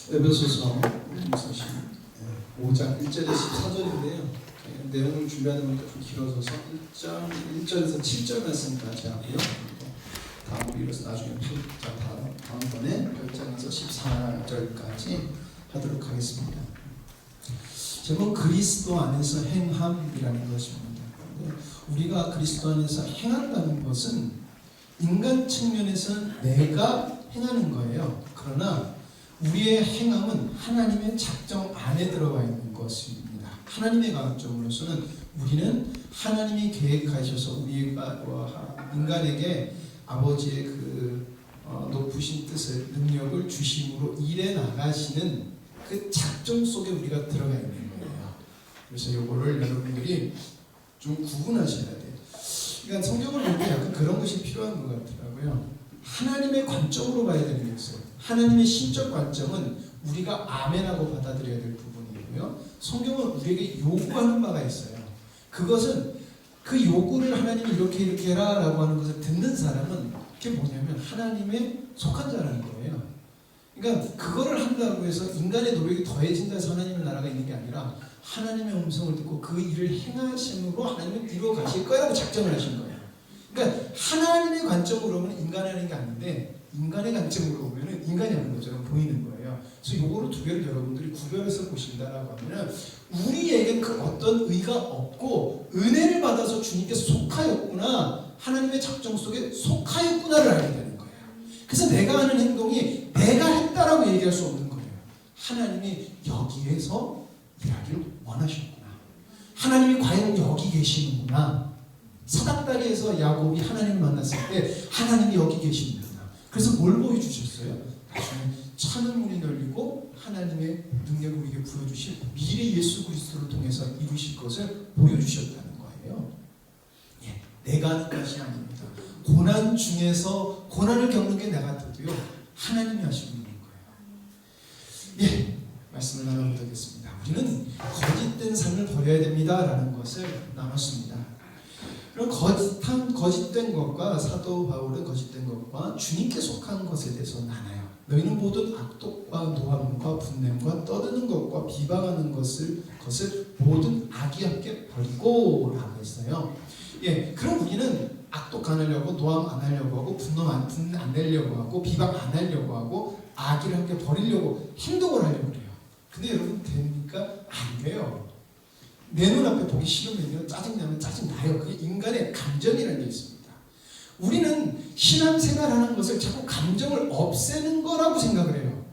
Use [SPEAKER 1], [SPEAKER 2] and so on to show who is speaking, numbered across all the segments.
[SPEAKER 1] 에베소서 5장 1절에서 14절인데요. 내용을 준비하는 것도 좀 길어져서 1절에서 7절 말씀까지 하고요. 다음 이어서 나중에 다음번에 8장에서 14절까지 하도록 하겠습니다. 제목 그리스도 안에서 행함이라는 것입니다. 우리가 그리스도 안에서 행한다는 것은 인간 측면에서는 내가 행하는 거예요. 그러나 우리의 행함은 하나님의 작정 안에 들어가 있는 것입니다. 하나님의 관점으로서는 우리는 하나님이 계획하셔서 우리가 인간에게 아버지의 높으신 뜻을 능력을 주심으로 일해 나가시는 그 작정 속에 우리가 들어가 있는 거예요. 그래서 이거를 여러분들이 좀 구분하셔야 돼요. 그러니까 성경을 볼 때 약간 그런 것이 필요한 것 같더라고요. 하나님의 관점으로 봐야 되는 게 있어요. 하나님의 신적 관점은 우리가 아멘하고 받아들여야 될 부분이고요. 성경은 우리에게 요구하는 바가 있어요. 그것은 그 요구를 하나님이 이렇게 해라 라고 하는 것을 듣는 사람은 그게 뭐냐면 하나님의 속한 자라는 거예요. 그러니까 그거를 한다고 해서 인간의 노력이 더해진다 해서 하나님의 나라가 있는 게 아니라 하나님의 음성을 듣고 그 일을 행하심으로 하나님은 이루어 가실 거라고 작정을 하신 거예요. 그러니까 하나님의 관점으로 보면 인간이 하는 게 아닌데 인간의 관점으로 보면 인간이 하는 것처럼 보이는 거예요. 그래서 요거를 두 개를 여러분들이 구별해서 보신다라고 하면은 우리에게 그 어떤 의가 없고 은혜를 받아서 주님께서 속하였구나, 하나님의 작정 속에 속하였구나를 알게 되는 거예요. 그래서 내가 하는 행동이 내가 했다라고 얘기할 수 없는 거예요. 하나님이 여기에서 일하기를 원하셨구나. 하나님이 과연 여기 계시는구나. 사닥다리에서 야곱이 하나님을 만났을 때 하나님이 여기 계십니다. 그래서 뭘 보여주셨어요? 나중에 하늘문이 열리고 하나님의 능력을 우리에게 부여주실 미래 예수 그리스도를 통해서 이루실 것을 보여주셨다는 거예요. 예, 내가 하는 것이 아닙니다. 고난 중에서 고난을 겪는 게 내가 돼도요, 하나님이 하시는 거예요. 예, 말씀을 나눠보도록 하겠습니다. 우리는 거짓된 삶을 버려야 됩니다라는 것을 나눴습니다. 그럼 거짓된 것과 사도 바울은 거짓된 것과 주님께 속한 것에 대해서 나눠요. 너희는 모든 악독과 노함과 분냄과 떠드는 것과 비방하는 것을 모든 악의함께 버리고 라고 했어요. 예, 그럼 우리는 악독 안 하려고, 노함 안 하려고 하고, 분노 안 내려고 하고, 비방 안 하려고 하고, 악의를 함께 버리려고 행동을 하려고 그래요. 근데 여러분 됩니까? 안 돼요. 내 눈앞에 보기 싫으면 짜증나면 짜증나요. 그게 인간의 감정이라는 게 있습니다. 우리는 신앙생활하는 것을 자꾸 감정을 없애는 거라고 생각을 해요.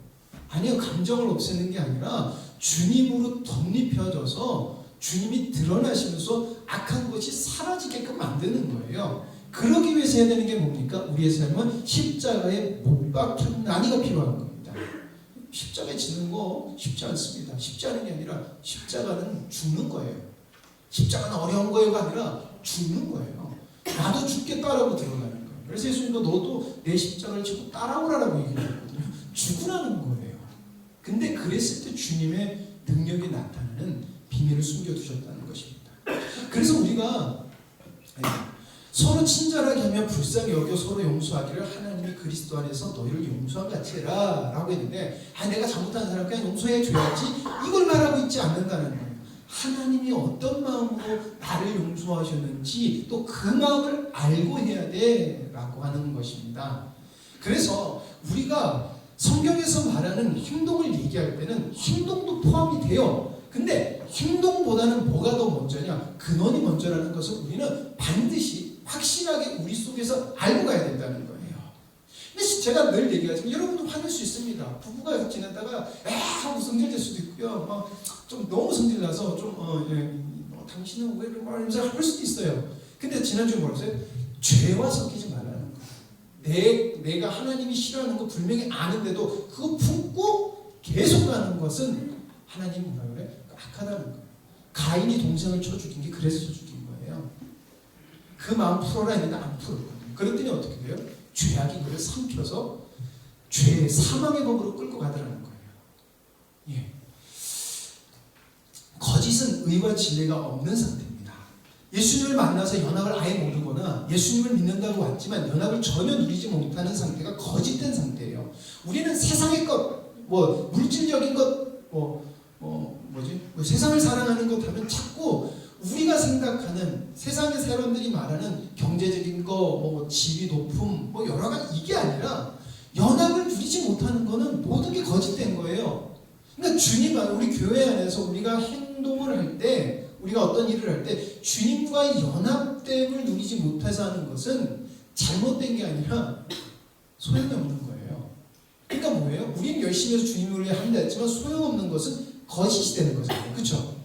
[SPEAKER 1] 아니요, 감정을 없애는 게 아니라 주님으로 덧입혀져서 주님이 드러나시면서 악한 것이 사라지게끔 만드는 거예요. 그러기 위해서 해야 되는 게 뭡니까? 우리의 삶은 십자가에 못 박힌 난이가 필요한 겁니다. 십자가에 지는 거 쉽지 않습니다. 쉽지 않은 게 아니라 십자가는 죽는 거예요. 십자가는 어려운 거예요가 아니라 죽는 거예요. 나도 죽겠다라고 들어가는 거예요. 그래서 예수님도 너도 내 십자가를 지고 따라오라라고 얘기했거든요. 죽으라는 거예요. 근데 그랬을 때 주님의 능력이 나타나는 비밀을 숨겨두셨다는 것입니다. 그래서 우리가 서로 친절하게 하며 불쌍히 여겨 서로 용서하기를 하나님이 그리스도 안에서 너희를 용서한 같이 해라 라고 했는데, 내가 잘못한 사람 그냥 용서해줘야지 이걸 말하고 있지 않는다는 거예요. 하나님이 어떤 마음으로 나를 용서하셨는지 또 그 마음을 알고 해야 돼 라고 하는 것입니다. 그래서 우리가 성경에서 말하는 행동을 얘기할 때는 행동도 포함이 돼요. 근데 행동보다는 뭐가 더 먼저냐? 근원이 먼저라는 것을 우리는 반드시 확실하게 우리 속에서 알고 가야 된다는 거예요. 근데 제가 늘 얘기하지만 여러분도 화낼 수 있습니다. 부부가 지내다가 하고 성질될 수도 있고요. 좀 너무 성질나서 당신은 왜 이런 말 하면서 할 수도 있어요. 근데 지난주에 뭐라고요? 죄와 섞이지 말라는 거예요. 내가 하나님이 싫어하는 거 분명히 아는데도 그거 품고 계속 가는 것은 하나님이 뭐라 그래? 악하다는 거예요. 가인이 동생을 쳐 죽인 게 그래서 쳐 죽인 거예요. 그 마음 풀어라 했는데 안 풀었거든요. 그랬더니 어떻게 돼요? 죄악이 그를 삼켜서 죄의 사망의 법으로 끌고 가더라는 거예요. 예. 거짓은 의와 진리가 없는 상태입니다. 예수님을 만나서 연합을 아예 모르거나 예수님을 믿는다고 왔지만 연합을 전혀 누리지 못하는 상태가 거짓된 상태예요. 우리는 세상의 것, 뭐 물질적인 것, 세상을 사랑하는 것 하면 자꾸 우리가 생각하는 세상의 사람들이 말하는 경제적인 거, 뭐 지위 높음, 뭐 여러 가지 이게 아니라 연합을 누리지 못하는 거는 모든 게 거짓된 거예요. 그러니까 주님 안 우리 교회 안에서 우리가 행동을 할 때, 우리가 어떤 일을 할 때 주님과의 연합됨을 누리지 못해서 하는 것은 잘못된 게 아니라 소용이 없는 거예요. 그러니까 뭐예요? 우리는 열심히 해서 주님을 위해 한다 했지만 소용없는 것은 거짓이 되는 거잖아요. 그렇죠?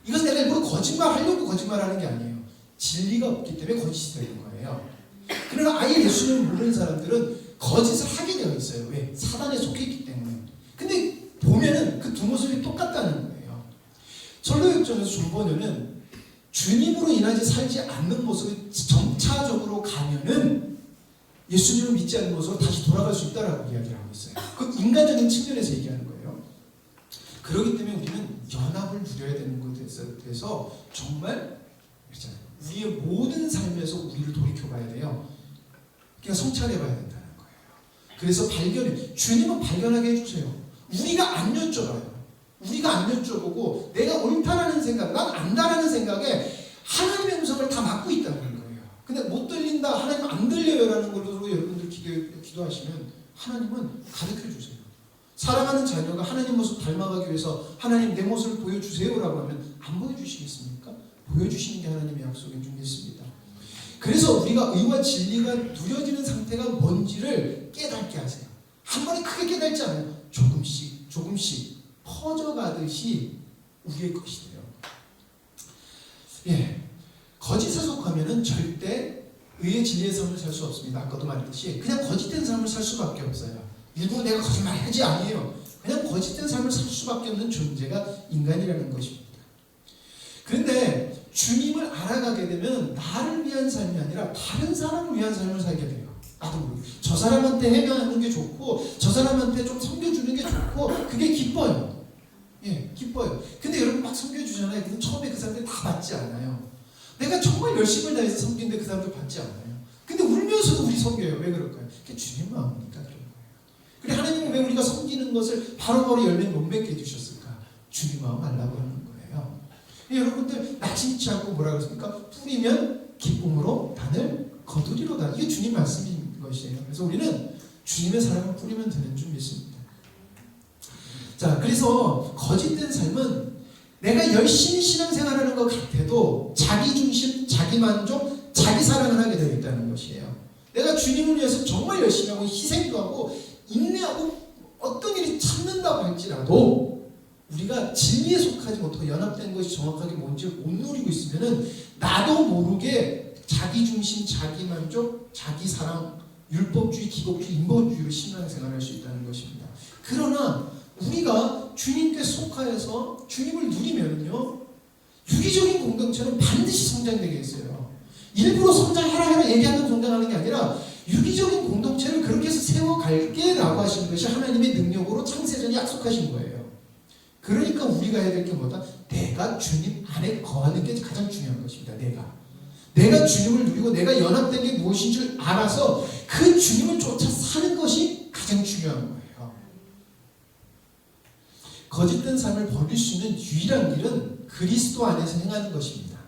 [SPEAKER 1] 이것은 내가 일부러 거짓말하려고 거짓말하는 게 아니에요. 진리가 없기 때문에 거짓이 되는 거예요. 그러나 아예 예수님을 모르는 사람들은 거짓을 하게 되어 있어요. 왜? 사단에 속해 있기 때문에. 근데 보면은 그 두 모습이 똑같다는 거예요. 철로역정에서 존버녀는 주님으로 인하지 살지 않는 모습을 점차적으로 가면은 예수님을 믿지 않는 모습으로 다시 돌아갈 수 있다라고 이야기를 하고 있어요. 그 인간적인 측면에서 얘기하는 거예요. 그렇기 때문에 우리는 연합을 누려야 되는 것에 대해서 정말 우리의 모든 삶에서 우리를 돌이켜봐야 돼요. 그러니까 성찰해봐야 된다는 거예요. 그래서 주님은 발견하게 해주세요. 우리가 안 여쭤봐요. 우리가 안 여쭤보고 내가 옳다라는 생각, 난 안다라는 생각에 하나님의 음성을 다 맡고 있다는 거예요. 근데 못 들린다, 하나님 안 들려요라는 걸로 여러분들 기도하시면 하나님은 가르쳐 주세요. 사랑하는 자녀가 하나님 모습 닮아가기 위해서 하나님 내 모습을 보여주세요라고 하면 안 보여주시겠습니까? 보여주시는 게 하나님의 약속인 줄 믿습니다. 그래서 우리가 의와 진리가 누려지는 상태가 뭔지를 깨닫게 하세요. 한 번에 크게 깨닫지 않아요. 조금씩 퍼져가듯이 우리의 것이 돼요. 예, 거짓에 속하면은 절대 의의 진리의 삶을 살 수 없습니다. 아까도 말했듯이 그냥 거짓된 삶을 살 수밖에 없어요. 일부러 내가 거짓말해야지 아니에요. 그냥 거짓된 삶을 살 수밖에 없는 존재가 인간이라는 것입니다. 그런데 주님을 알아가게 되면 나를 위한 삶이 아니라 다른 사람을 위한 삶을 살게 돼요. 나도 모르게. 저 사람한테 해명하는 게 좋고 저 사람한테 좀 섬겨주는 게 좋고 그게 기뻐요. 예, 기뻐요. 근데 여러분 막 섬겨주잖아요. 근데 처음에 그 사람들이 다 받지 않아요. 내가 정말 열심을 다해서 섬기는데 그 사람들 받지 않아요. 근데 울면서도 우리 섬겨요. 왜 그럴까요? 그게 주님 마음이니까 그런 거예요. 그래 하나님은 왜 우리가 섬기는 것을 바로바로 열매 못 맺게 해주셨을까? 주님 마음 알라고 하는 거예요. 여러분들 낙심치 않고 뭐라 그랬습니까? 뿌리면 기쁨으로 단을 거두리로다. 이게 주님 말씀인 것이에요. 그래서 우리는 주님의 사랑을 뿌리면 되는 줄 믿습니다. 자, 그래서 거짓된 삶은 내가 열심히 신앙생활하는 것 같아도 자기 중심, 자기 만족, 자기 사랑을 하게 되어 있다는 것이에요. 내가 주님을 위해서 정말 열심히 하고 희생도 하고 인내하고 어떤 일이 참는다고 할지라도 우리가 진리에 속하지 못하고 연합된 것이 정확하게 뭔지를 못 누리고 있으면은 나도 모르게 자기 중심, 자기 만족, 자기 사랑, 율법주의, 기복주의, 인본주의로 신앙생활할 수 있다는 것입니다. 그러나 우리가 주님께 속하여서 주님을 누리면요 유기적인 공동체는 반드시 성장되게 했어요. 일부러 성장해라 얘기하는 성장하는 게 아니라 유기적인 공동체를 그렇게 해서 세워갈게 라고 하시는 것이 하나님의 능력으로 창세전에 약속하신 거예요. 그러니까 우리가 해야 될 게 뭐다? 내가 주님 안에 거하는 게 가장 중요한 것입니다. 내가 주님을 누리고 내가 연합된 게 무엇인 줄 알아서 그 주님을 쫓아 사는 것이 가장 중요한 거예요. 거짓된 삶을 버릴 수 있는 유일한 길은 그리스도 안에서 행하는 것입니다.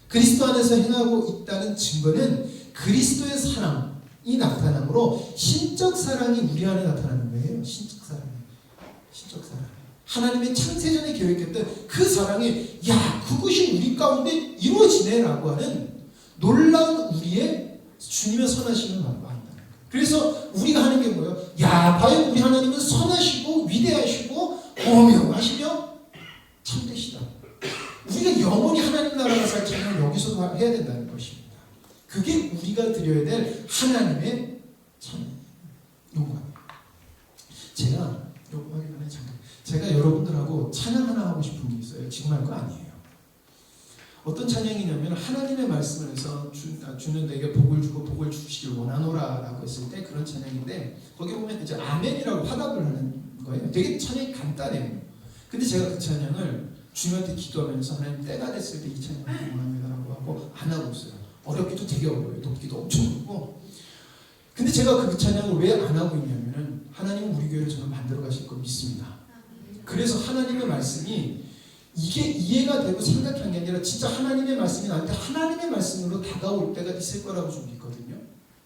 [SPEAKER 1] 그리스도 안에서 행하고 있다는 증거는 그리스도의 사랑이 나타나므로 신적 사랑이 우리 안에 나타나는 거예요. 신적 사랑. 하나님의 창세전에 계획했던 그 사랑이 그것이 우리 가운데 이루어지네라고 하는 놀라운 우리의 주님의 선하심을 만나는 거예요. 그래서 우리가 하는 게 뭐예요? 과연 우리 하나님은 선하시고 위대하시고 어명하시며 참되시다. 우리가 영원히 하나님 나라가 살 자는 여기서도 해야 된다는 것입니다. 그게 우리가 드려야 될 하나님의 참 요구합니다. 제가 여러분들하고 찬양 하나 하고 싶은 게 있어요. 지금 할 거 아니에요. 어떤 찬양이냐면 하나님의 말씀을 해서 주는 내게 복을 주고 복을 주시길 원하노라 라고 했을 때 그런 찬양인데 거기 보면 이제 아멘이라고 화답을 하는 거예요. 되게 찬양이 간단해요. 근데 제가 그 찬양을 주님한테 기도하면서 하나님 때가 됐을 때 이 찬양을 원합니다라고 하고 안 하고 있어요. 어렵기도 되게 어려워요. 돕기도 엄청 어렵고. 근데 제가 그 찬양을 왜 안 하고 있냐면은 하나님은 우리 교회를 저는 만들어 가실 걸 믿습니다. 그래서 하나님의 말씀이 이게 이해가 되고 생각한 게 아니라 진짜 하나님의 말씀이 나한테 하나님의 말씀으로 다가올 때가 있을 거라고 좀 믿거든요.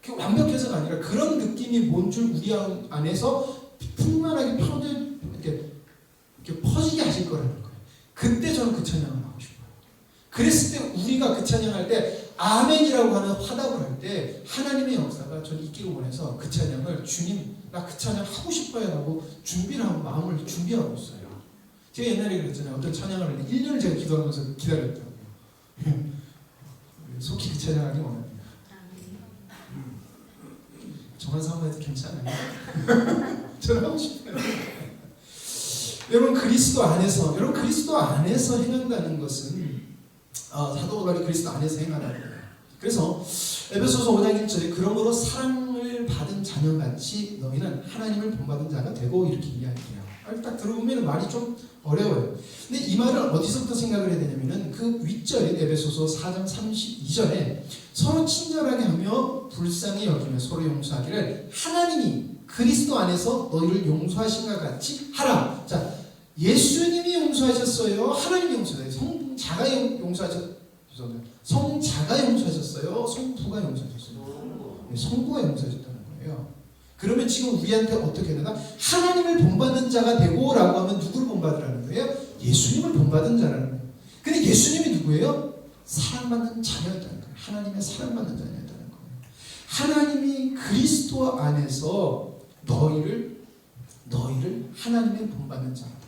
[SPEAKER 1] 그게 완벽해서가 아니라 그런 느낌이 뭔 줄 우리 안에서 풍만하게 이렇게 퍼지게 하실 거라는 거예요. 그때 저는 그 찬양을 하고 싶어요. 그랬을 때 우리가 그 찬양할 때 아멘이라고 하는 화답을 할 때 하나님의 역사가 저는 있기를 원해서 그 찬양을 주님 나 그 찬양 하고 싶어요 하고 준비를 하고 마음을 준비하고 있어요. 제가 옛날에 그랬잖아요. 어떤 찬양을 할 때 1년을 제가 기도하면서 기다렸다고요. 속히 그 찬양하기 원합니다. 저만 사모해도 괜찮아요. 저는 하고 싶어요. 여러분 그리스도 안에서 행한다는 것은 사도 바울이 그리스도 안에서 행하라는 거예요. 그래서 에베소서 5장 1절에 그러므로 사랑을 받은 자녀같이 너희는 하나님을 본받은 자가 되고 이렇게 이야기해요. 딱 들어보면 말이 좀 어려워요. 근데 이 말을 어디서부터 생각을 해야 되냐면은 그 윗절인 에베소서 4장 32절에 서로 친절하게 하며 불쌍히 여기며 서로 용서하기를 하나님이 그리스도 안에서 너희를 용서하신 것 같이 하라. 자, 예수님이 용서하셨어요. 하나님이 용서하셨어요. 성자가 용서하셨어요. 성부가 용서하셨어요. 성부가 용서하셨다는 거예요. 그러면 지금 우리한테 어떻게 되나? 하나님을 본받는 자가 되고 라고 하면 누구를 본받으라는 거예요? 예수님을 본받은 자라는 거예요. 근데 예수님이 누구예요? 사랑받는 자녀였다는 거예요. 하나님의 사랑받는 자녀였다는 거예요. 하나님이 그리스도 안에서 너희를 하나님의 본받는 자가 되고.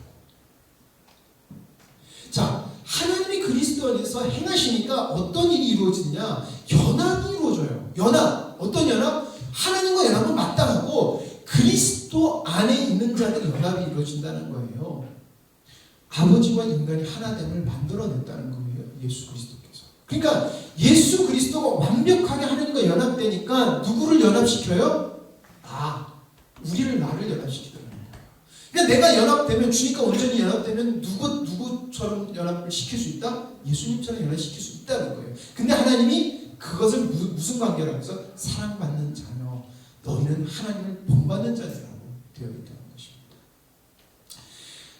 [SPEAKER 1] 자, 하나님이 그리스도 안에서 행하시니까 어떤 일이 이루어지느냐? 연합이 이루어져요. 연합. 어떤 연합? 하나님과 연합은 마땅하고 그리스도 안에 있는 자들의 연합이 이루어진다는 거예요. 아버지와 인간이 하나됨을 만들어냈다는 거예요. 예수 그리스도께서. 그러니까 예수 그리스도가 완벽하게 하나님과 연합되니까 누구를 연합시켜요? 나를 연합시키더라는 거예요. 그러니까 내가 연합되면 주님과 온전히 연합되면 누구처럼 연합을 시킬 수 있다? 예수님처럼 연합시킬 수 있다는 거예요. 근데 하나님이 그것을 무슨 관계로 해서 사랑받는 자녀, 너희는 하나님을 본받는 자들이라고 되어 있다는 것입니다.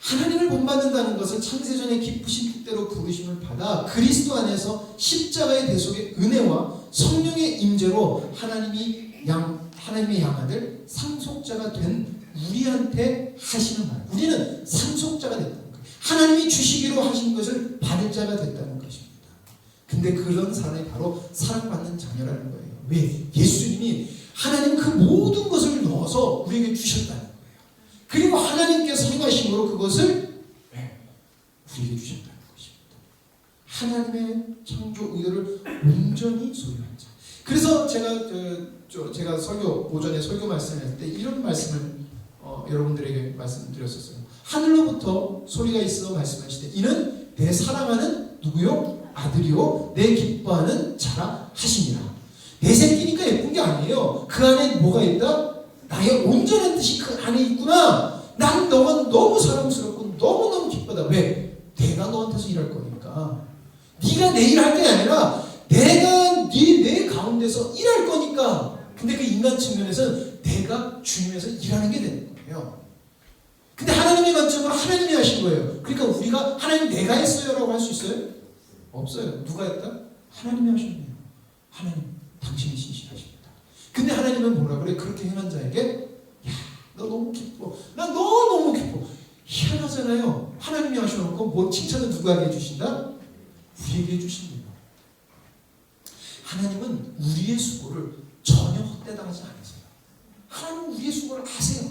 [SPEAKER 1] 하나님을 본받는다는 것은 창세전에 깊으신 뜻대로 부르심을 받아 그리스도 안에서 십자가의 대속의 은혜와 성령의 임재로 하나님의 양아들 상속자가 된 우리한테 하시는 말. 우리는 상속자가 됐다는 거예요. 하나님이 주시기로 하신 것을 받을 자가 됐다는 것입니다. 근데 그런 사람이 바로 사랑받는 자녀라는 거예요. 왜? 예수님이 하나님 그 모든 것을 넣어서 우리에게 주셨다는 거예요. 그리고 하나님께서 행하심으로 그것을 우리에게 주셨다는 것입니다. 하나님의 창조 의도를 온전히 소유한 자. 그래서 제가 오전에 설교 말씀할 때 이런 말씀을 여러분들에게 말씀드렸었어요. 하늘로부터 소리가 있어 말씀하시되 이는 내 사랑하는 누구요? 아들이요 내 기뻐하는 자라 하시니라. 내 새끼니까 예쁜 게 아니에요. 그 안에 뭐가 있다? 나의 온전한 뜻이 그 안에 있구나. 난 너가 너무 사랑스럽고 너무너무 기쁘다. 왜? 내가 너한테서 일할 거니까. 네가 내 일할 게 아니라 내가 내 가운데서 일할 거니까. 근데 그 인간 측면에서는 내가 주님에서 일하는 게 되는 거예요. 근데 하나님의 관점으로 하나님이 하신 거예요. 그러니까 우리가 하나님 내가 했어요 라고 할 수 있어요? 없어요. 누가 했다? 하나님이 하셨네요. 하나님 당신이 신실하십니다. 근데 하나님은 뭐라 그래? 그렇게 행한 자에게 너 너무 기뻐. 나 너무 기뻐. 희한하잖아요. 하나님이 하셔놓고 뭐 칭찬을 누구에게 해주신다? 우리에게 해주신대요. 하나님은 우리의 수고를 전혀 헛되당하지 않으세요. 하나님은 우리의 수고를 아세요.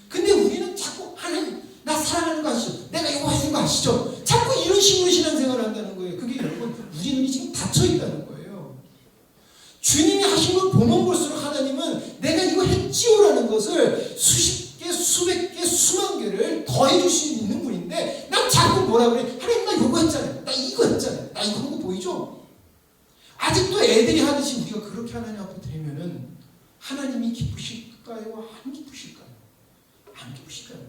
[SPEAKER 1] 근데 우리는 자꾸 하나님 나 사랑하는 거 아시죠? 내가 이거 해주는 거 아시죠? 자꾸 이런 식으로 신앙생활을 한다는 거예요. 그게 여러분 우리 눈이 지금 닫혀있다는 거예요. 주님이 하신 걸 보면 볼수록 하나님은 내가 이거 했지요라는 것을 수십 개, 수백 개, 수만 개를 더해줄 수 있는 분인데 난 자꾸 뭐라 그래? 하나님 나 이거 했잖아요. 나 이거 했잖아요. 나 이거 한 거 보이죠? 아직도 애들이 하듯이 우리가 그렇게 하나님 앞에 드리면은 하나님이 기쁘실까요? 안 기쁘실까요? 안 기쁘실까요?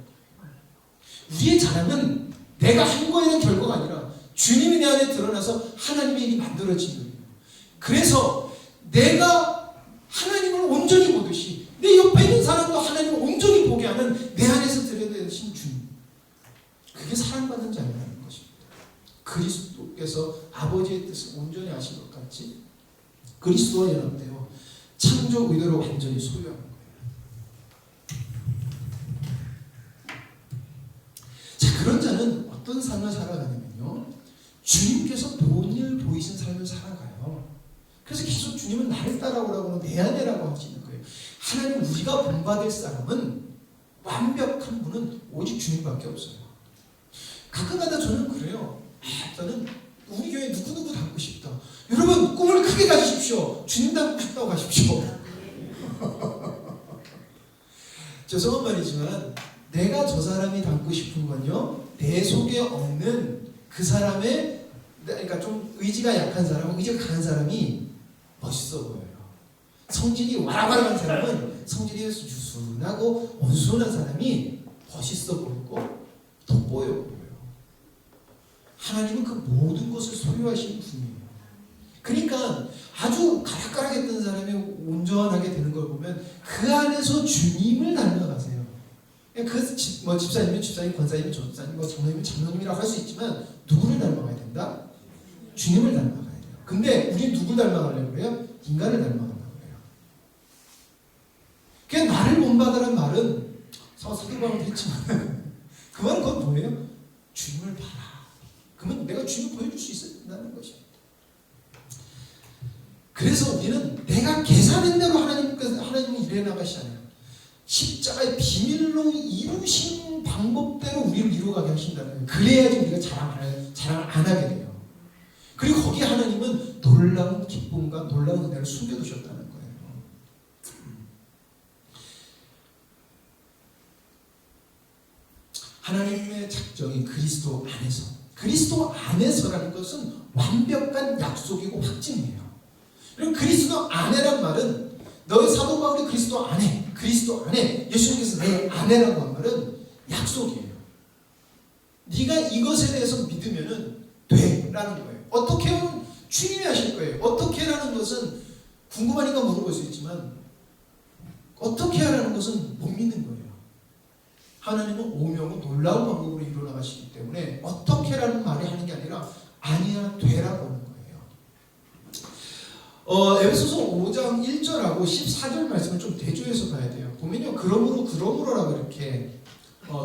[SPEAKER 1] 우리의 자랑은 내가 한 거에 대한 결과가 아니라 주님이 내 안에 드러나서 하나님의 일이 만들어진 거예요. 그래서 내가 하나님을 온전히 보듯이 내 옆에 있는 사람도 하나님을 온전히 보게 하는 내 안에서 드러내신 주님. 그게 사랑받는 자녀라는 것입니다. 그리스도께서 아버지의 뜻을 온전히 아신 것 같이 그리스도와 연합되어 창조 의도를 완전히 소유하는 거예요. 자, 그런 자는 어떤 삶을 살아가냐면요, 주님께서 본일 보이신 삶을 살아가요. 그래서 계속 주님은 나를 따라오라고 내 안에라고 하시는 거예요. 하나님, 우리가 본받을 사람은, 완벽한 분은 오직 주님밖에 없어요. 가끔가다 저는 그래요. 저는 우리 교회 누구누구 닮고 싶다. 여러분, 꿈을 크게 가지십시오. 주님 닮고 싶다고 가십시오. 죄송한 말이지만 내가 저 사람이 닮고 싶은 건요, 내 속에 없는 그 사람의, 그러니까 좀 의지가 약한 사람, 의지가 강한 사람이 멋있어 보여요. 성질이 와라와라한 사람은 성질이 유순하고 온순한 사람이 멋있어 보이고 돋보여 보여요. 하나님은 그 모든 것을 소유하시는 분이에요. 그러니까 아주 가락가락했던 사람이 온전하게 되는 걸 보면 그 안에서 주님을 닮아가세요. 집사님이면 집사님, 권사님이면 전사님, 장로님이면 장로님이라고 할 수 있지만 누구를 닮아가야 된다? 주님을 닮아가야 돼요. 근데 우리 누굴 닮아가려고 그래요? 인간을 닮아가려고 그래요. 그냥 나를 본받으라는 말은 사도바울도 했지만 그 말은 그건 뭐예요? 주님을 봐라. 그러면 내가 주님을 보여줄 수 있다는 것입니다. 그래서 우리는 내가 계산한 대로 하나님은 일해 나가시잖아요. 십자가의 비밀로 이루신 방법대로 우리를 이루어가게 하신다는 거예요. 그래야지 우리가 자랑을 안 하게 돼요. 그리고 거기에 하나님은 놀라운 기쁨과 놀라운 은혜를 숨겨두셨다는 거예요. 하나님의 작정이 그리스도 안에서라는 것은 완벽한 약속이고 확증이에요. 그리고 그리스도 안에란 말은 너희 사도 바울이 그리스도 안에 예수님께서 내 안에라고 한 말은 약속이에요. 네가 이것에 대해서 믿으면은 돼라는 거예요. 어떻게 하면 주님이 하실 거예요. 어떻게라는 것은 궁금하니까 물어볼 수 있지만 어떻게 하라는 것은 못 믿는 거예요. 하나님은 오명은 놀라운 방법으로 이루어나가시기 때문에 어떻게라는 말이 하는 게 아니라 아니야 되라고 하는 거예요. 에베소서 5장 1절하고 14절 말씀을 좀 대조해서 봐야 돼요. 보면요, 그러므로라고 이렇게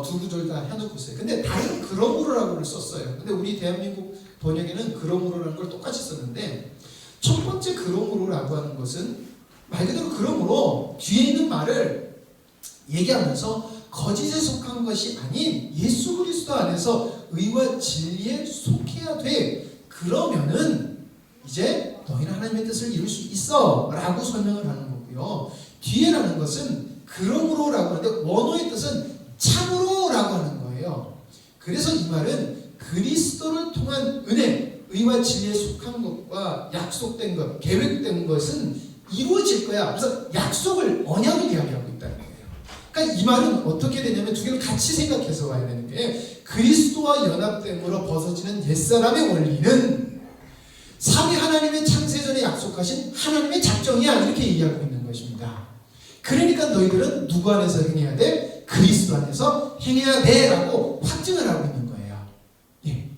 [SPEAKER 1] 두 구절 다 해놓고 있어요. 근데 다른 그러므로라고를 썼어요. 근데 우리 대한민국 번역에는 그러므로라는 걸 똑같이 썼는데, 첫 번째 그러므로라고 하는 것은 말 그대로 그러므로 뒤에 있는 말을 얘기하면서 거짓에 속한 것이 아닌 예수 그리스도 안에서 의와 진리에 속해야 돼. 그러면은 이제 너희는 하나님의 뜻을 이룰 수 있어 라고 설명을 하는 거고요. 뒤에라는 것은 그러므로라고 하는데 원어의 뜻은 참으로 라고 하는 거예요. 그래서 이 말은 그리스도를 통한 은혜, 의와 진리에 속한 것과 약속된 것, 계획된 것은 이루어질 거야. 그래서 약속을, 언약을 이야기하고 있다는 거예요. 그러니까 이 말은 어떻게 되냐면 두 개를 같이 생각해서 와야 되는 게, 그리스도와 연합됨으로 벗어지는 옛사람의 원리는 삼위 하나님의 창세전에 약속하신 하나님의 작정이야, 이렇게 얘기하고 있는 것입니다. 그러니까 너희들은 누구 안에서 행해야 돼? 그리스도 안에서 행해야 돼 라고 확증을 하고 있는 거예요. 예.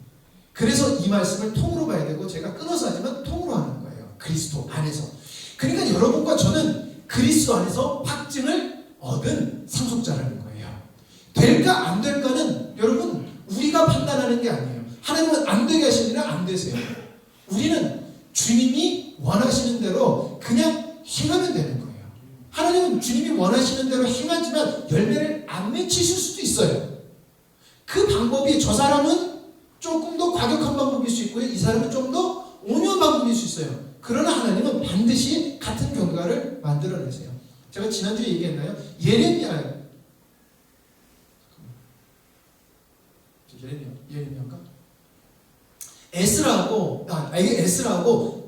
[SPEAKER 1] 그래서 이 말씀을 통으로 봐야 되고, 제가 끊어서 하지만 통으로 하는 거예요. 그리스도 안에서. 그러니까 여러분과 저는 그리스도 안에서 확증을 얻은 상속자라는 거예요. 될까 안 될까는 여러분 우리가 판단하는 게 아니에요. 하나님은 안 되게 하시면 안 되세요. 우리는 주님이 원하시는 대로 그냥 행하면 되는 거예요. 하나님은 주님이 원하시는 대로 행하지만 열매를 안 맺히실 수도 있어요. 그 방법이 저 사람은 조금 더 과격한 방법일 수 있고요, 이 사람은 좀 더 온유한 방법일 수 있어요. 그러나 하나님은 반드시 같은 결과를 만들어내세요. 제가 지난주에 얘기했나요? 예레미야인가? 에스라하고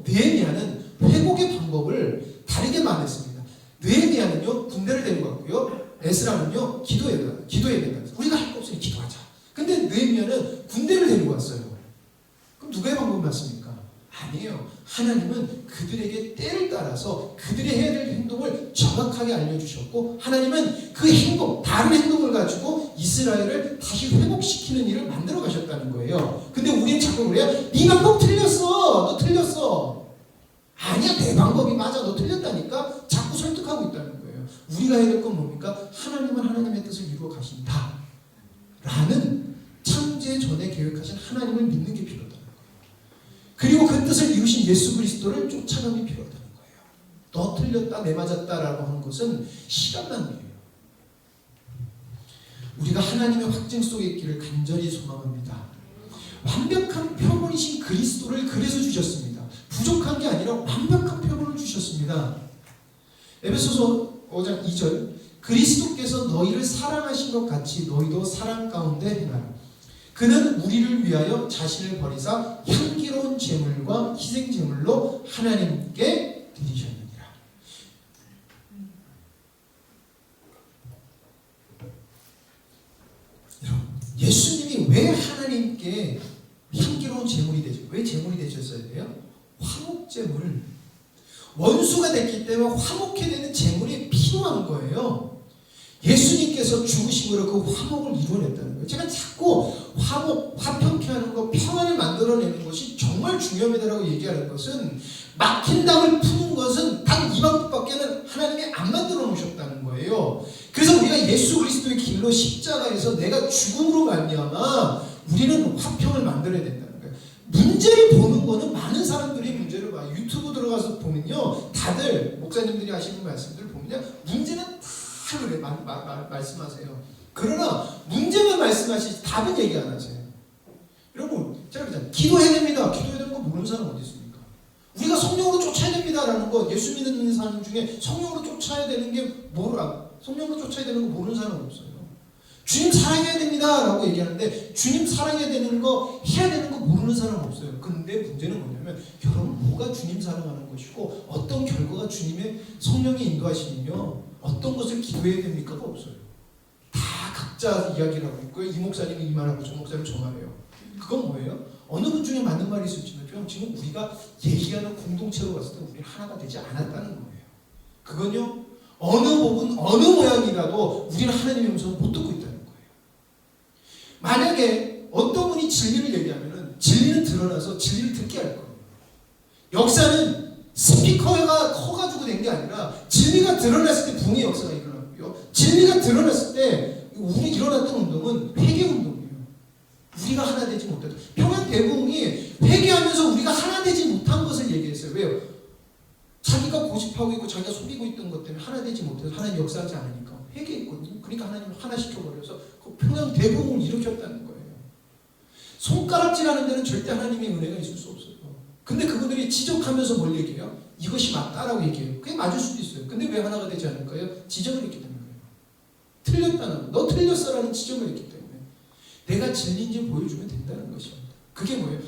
[SPEAKER 1] 느헤미야는 회복의 방법을 다르게 만들었습니다. 느헤미야는요 군대를 데리고 갔고요, 에스라는요 기도해야 된다. 우리가 할 거 없으니 기도하자. 근데 느헤미야는 군대를 데리고 왔어요. 그럼 누구의 방법이 맞습니까? 아니에요. 하나님은 그들에게 때를 따라서 그들이 해야 될 행동을 정확하게 알려주셨고, 하나님은 그 행동, 다른 행동을 가지고 이스라엘을 다시 회복시키는 일을 만들어 가셨다는 거예요. 근데 우리는 자꾸 그래요. 네 방법 틀렸어. 너 틀렸어. 아니야, 내 방법이 맞아. 너 틀렸다니까. 자꾸 설득하고 있다는 거예요. 우리가 해야 될 건 뭡니까? 하나님은 하나님의 뜻을 이루어 가신다 라는 창제 전에 계획하신 하나님을 믿는 게 필요하다는 거예요. 그리고 그 뜻을 이루신 예수 그리스도를 쫓아가는 게 필요하다는 거예요. 너 틀렸다, 내 맞았다라고 하는 것은 시간 낭비예요. 우리가 하나님의 확증 속에 있기를 간절히 소망합니다. 완벽한 표본이신 그리스도를 그래서 주셨습니다. 부족한 게 아니라 완벽한 표본을 주셨습니다. 에베소서 5장 2절, 그리스도께서 너희를 사랑하신 것 같이 너희도 사랑 가운데 행하라. 그는 우리를 위하여 자신을 버리사 향기로운 제물과 희생 제물로 하나님께 드리셨느니라. 예수님이 왜 하나님께 향기로운 제물이 되죠? 왜 제물이 되셨어야 돼요? 화목 제물. 원수가 됐기 때문에 화목해야 되는 제물이 필요한 거예요. 예수님께서 죽으심으로 그 화목을 이루어냈다는 거예요. 제가 자꾸 화목, 화평케 하는 것, 평안을 만들어내는 것이 정말 중요하다고 얘기하는 것은, 막힌 담을 푸는 것은 단 이 방법밖에는 하나님이 안 만들어 놓으셨다는 거예요. 그래서 우리가 예수 그리스도의 길로 십자가에서 내가 죽음으로 말미암아 우리는 화평을 만들어야 된다는 거예요. 문제를 보는 거는 많은 사람들이 문제를 봐요. 유튜브 들어가서 보면요, 다들 목사님들이 하시는 말씀들 보면요, 문제는 다 그래 말씀하세요. 그러나 문제만 말씀하시지 답은 얘기 안 하세요. 여러분, 제가 그랬잖아요. 기도해야 됩니다. 기도해야 되는 거 모르는 사람 어디 있습니까? 우리가 성령으로 쫓아야 됩니다라는 거, 예수 믿는 사람 중에 성령으로 쫓아야 되는 게 뭐라, 성령으로 쫓아야 되는 거 모르는 사람은 없어요. 주님 사랑해야 됩니다라고 얘기하는데 주님 사랑해야 되는 거, 해야 되는 거 모르는 사람은 없어요. 근데 문제는 뭐냐면, 여러분 뭐가 주님 사랑하는 것이고 어떤 결과가 주님의 성령의 인도하심이며 어떤 것을 기도해야 됩니까가 없어요. 다 각자 이야기를 하고 있고요. 이 목사님은 이 말하고 저 목사님은 저 말해요. 그건 뭐예요? 어느 분 중에 맞는 말이 있을지는 지금 우리가 얘기하는 공동체로 봤을 때 우리는 하나가 되지 않았다는 거예요. 그건요, 어느 부분, 어느 모양이라도 우리는 하나님의 음성을 못 듣고 있다는 거예요. 만약에 어떤 분이 진리를 얘기하면은 진리는 드러나서 진리를 듣게 할 거예요. 역사는 스피커가 커가지고 된 게 아니라 진리가 드러났을 때 붕의 역사가 일어났고요. 진리가 드러났을 때 우리 일어났던 운동은 회개 운동이에요. 우리가 하나 되지 못했다. 평양 대부흥이 회개하면서 우리가 하나 되지 못한 것을 얘기했어요. 왜요? 자기가 고집하고 있고 자기가 속이고 있던 것 때문에 하나 되지 못해서 하나님 역사하지 않으니까 회개했거든요. 그러니까 하나님을 하나 시켜버려서 그 평양 대부흥을 일으켰다는 거예요. 손가락질하는 데는 절대 하나님의 은혜가 있을 수 없어요. 근데 그분들이 지적하면서 뭘 얘기해요? 이것이 맞다라고 얘기해요. 그게 맞을 수도 있어요. 근데 왜 하나가 되지 않을까요? 지적을 했기 때문에 그래요. 틀렸다는, 너 틀렸어라는 지적을 했기 때문에 내가 진리인지 보여주면 된다는 것입니다. 그게 뭐예요?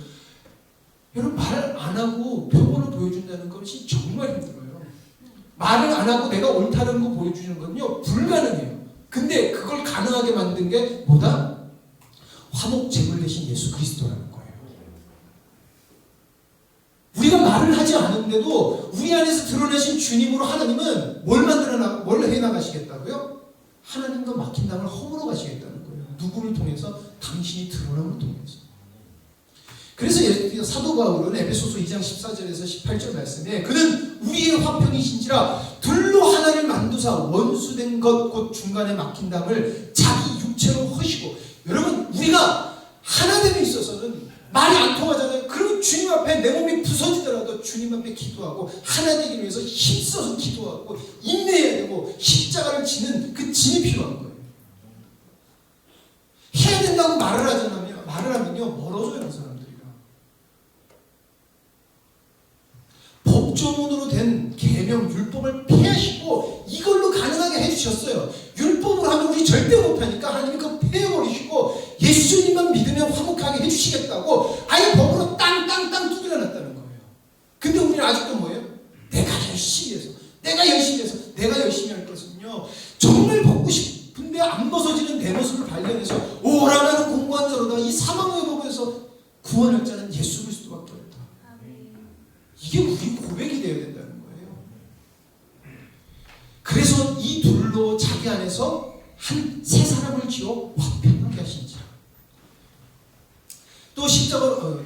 [SPEAKER 1] 여러분, 말을 안 하고 표본을 보여준다는 것이 정말 힘들어요. 말을 안 하고 내가 옳다는 거 보여주는 건요, 불가능해요. 근데 그걸 가능하게 만든 게 뭐다? 화목 제물 대신 예수 그리스도라는 거예요. 우리가 말을 하지 않은데도 우리 안에서 드러내신 주님으로 하나님은 뭘 해나가시겠다고요? 하나님과 막힌 담을 허물어 가시겠다는 거예요. 누구를 통해서? 당신이 드러남을 통해서. 그래서 사도 바울은 에베소서 2장 14절에서 18절 말씀에, 그는 우리의 화평이신지라 둘로 하나를 만두사 원수된 것 곧 중간에 막힌 담을 자기 육체로 허시고. 여러분, 우리가 하나됨에 있어서는 말이 안 통하잖아요. 그리고 주님 앞에 내 몸이 부서지더라도 주님 앞에 기도하고 하나 되기 위해서 힘써서 기도하고 인내해야 되고 십자가를 지는 그 진이 필요한 거예요. 해야 된다고 말을 하면요 멀어져요, 사람들이랑. 법조문으로 된 계명 율법을 폐하시고 이걸로 가능하게 해주셨어요. 율법으로 하면 우리 절대 못하니까 하나님이 그거 폐해버리시고 예수님만 믿으면 화목하게 해주시겠다고 아예 법으로 땅땅땅 두드려놨다는 거예요. 근데 우리는 아직도 뭐예요? 내가 열심히 해서 내가 열심히 할 것은요, 정말 벗고 싶은데 안 벗어지는 내 모습을 발견해서 오라나는 공고한 자로다. 이 사망의 법에서 구원할 자는 예수 그리스도밖에 없다. 이게 안에서 한 세 사람을 지어 화평하게 하신지라. 또 십자가로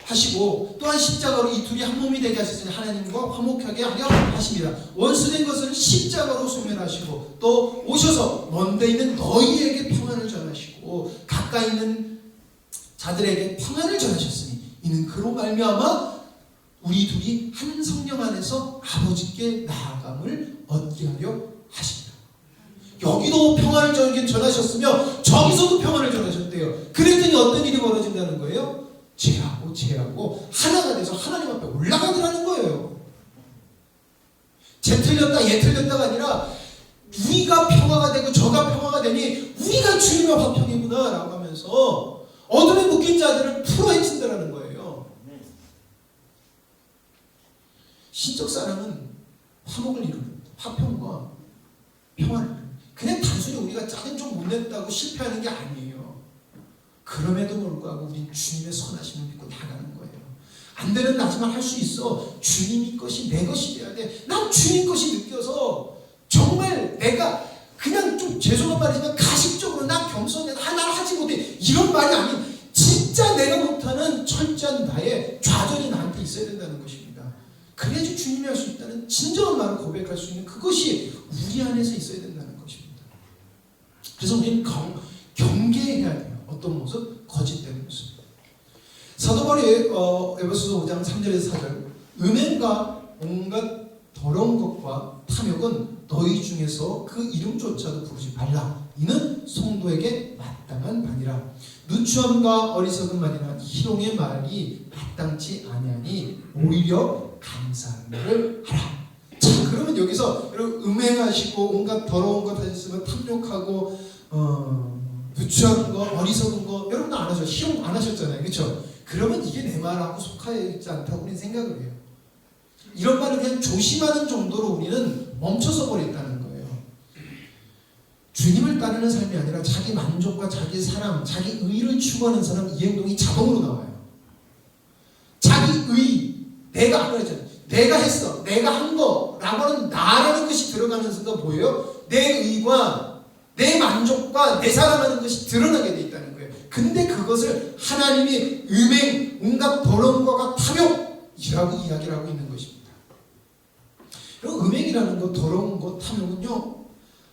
[SPEAKER 1] 하시고 또한 십자가로 이 둘이 한 몸이 되게 하시니 하나님과 화목하게 하려 하십니다. 원수된 것을 십자가로 소멸하시고 또 오셔서 먼데 있는 너희에게 평안을 전하시고 가까이 있는 자들에게 평안을 전하셨으니 이는 그로 말미암아 우리 둘이 한 성령 안에서 아버지께 나아감을 얻게 하려 하십니다. 여기도 평안을 전하셨으며 저기서도 평안을 전하셨대요. 그랬더니 어떤 일이 벌어진다는 거예요? 죄하고 하나가 돼서 하나님 앞에 올라가더라는 거예요. 쟤 틀렸다 얘 틀렸다가 아니라 우리가 평화가 되고 저가 평화가 되니 우리가 주님의 화평이구나 라고 하면서 어둠에 묶인 자들을 풀어헤친다라는 거예요. 신적 사랑은 화목을 이루는 화평과 평화를 그냥 단순히 우리가 짜증 좀 못 냈다고 실패하는 게 아니에요. 그럼에도 불구하고 우린 주님의 선하심을 믿고 나가는 거예요. 안 되는 나지만 할 수 있어. 주님이 것이 내 것이 돼야 돼. 난 주님 것이 느껴서 정말 내가 그냥 좀 죄송한 말이지만 가식적으로 난 겸손해 하나 하지 못해 이런 말이 아닌 진짜 내가 못하는 철저한 나의 좌절이 나한테 있어야 된다는 것입니다. 그래야지 주님이 할 수 있다는 진정한 말을 고백할 수 있는 그것이 우리 안에서 있어야 된다는 것입니다. 그래서 우리는 경계해야 돼요. 어떤 모습? 거짓된 모습. 사도 바울이 에베소서 5장 3절에서 4절 음행과 온갖 더러운 것과 탐욕은 너희 중에서 그 이름조차도 부르지 말라. 이는 성도에게 마땅한 바니라. 누추함과 어리석은 말이나 희롱의 말이 마땅치 아니하니 오히려 감사한 말을 하라. 자, 그러면 여기서 여러분 음행하시고 온갖 더러운 것 하셨으면 탐욕하고 누추한 거, 어리석은 거 여러분도 안 하죠. 희롱 안 하셨잖아요. 그렇죠? 그러면 이게 내 말하고 속하지 않다고 우리는 생각을 해요. 이런 말을 그냥 조심하는 정도로 우리는 멈춰서 버렸다는 거예요. 주님을 따르는 삶이 아니라 자기 만족과 자기 사랑, 자기 의를 추구하는 사람 이 행동이 자동으로 나와요. 자기 의, 내가 안 그랬잖아요. 내가 했어, 내가 한 거라고 하는 나라는 것이 들어가는 순간 뭐예요? 내 의와 내 만족과 내 사랑하는 것이 드러나게 돼 있다는 거예요. 근데 그것을 하나님이 음행, 온갖 더러운 것과 탐욕이라고 이야기를 하고 있는 것입니다. 그리고 음행이라는 것, 더러운 것, 탐욕은요,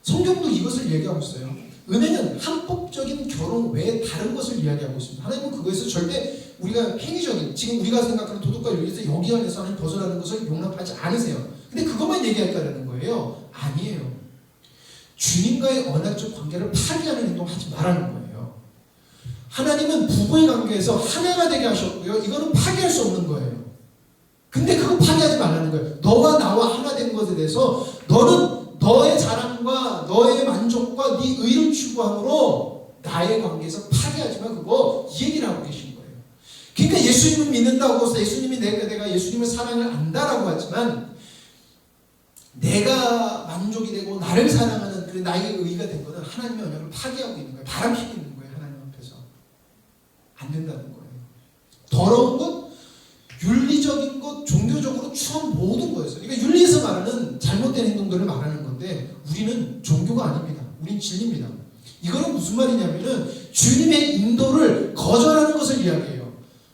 [SPEAKER 1] 성경도 이것을 얘기하고 있어요. 음행은 합법적인 결혼 외에 다른 것을 이야기하고 있습니다. 하나님은 그것에서 절대 우리가 행위적인, 지금 우리가 생각하는 도덕과 윤리에서 여기 안에서 하나님 벗어나는 것을 용납하지 않으세요. 근데 그것만 얘기할까라는 거예요? 아니에요. 주님과의 언약적 관계를 파괴하는 행동을 하지 말라는 거예요. 하나님은 부부의 관계에서 하나가 되게 하셨고요. 이거는 파괴할 수 없는 거예요. 근데 그거 파괴하지 말라는 거예요. 너와 나와 하나 된 것에 대해서 너는 너의 자랑과 너의 만족과 네 의를 추구함으로 나의 관계에서 파괴하지만 그거 이 얘기를 하고 계신 거예요. 그러니까 예수님을 믿는다고 해서 예수님이 내가 예수님을 사랑을 안다라고 하지만 내가 만족이 되고 나를 사랑하는 그 나의 의가 된 거는 하나님의 언약을 파괴하고 있는 거예요. 바람피고 있는 거예요. 하나님 앞에서. 안 된다는 거예요. 더러운 것, 윤리적인 것, 종교적으로 추한 모든 거였어요. 그러니까 윤리에서 말하는 잘못된 행동들을 말하는 건데 우리는 종교가 아닙니다. 우린 진리입니다. 이거는 무슨 말이냐면은 주님의 인도를 거절하는 것을 이야기해요.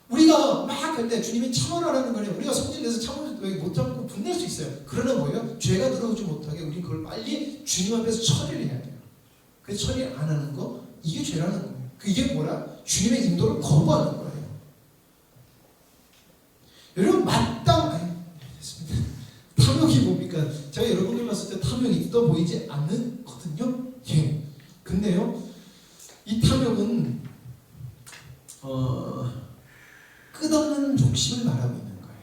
[SPEAKER 1] 우리가 막 할 때 주님이 참으라는 거예요. 우리가 성질내서 참을 못 참고 분낼 수 있어요. 그러나 뭐예요? 죄가 들어오지 못하게 우리 그걸 빨리 주님 앞에서 처리를 해야 돼요. 그 처리 안 하는 거 이게 죄라는 거예요. 이게 뭐라? 주님의 인도를 거부하는 거예요. 여러분 탐욕이 뭡니까? 제가 여러분들 봤을 때 탐욕이 있어 보이지 않거든요. 예. 근데요, 이 탐욕은 끝없는 욕심을 말하고 있는 거예요.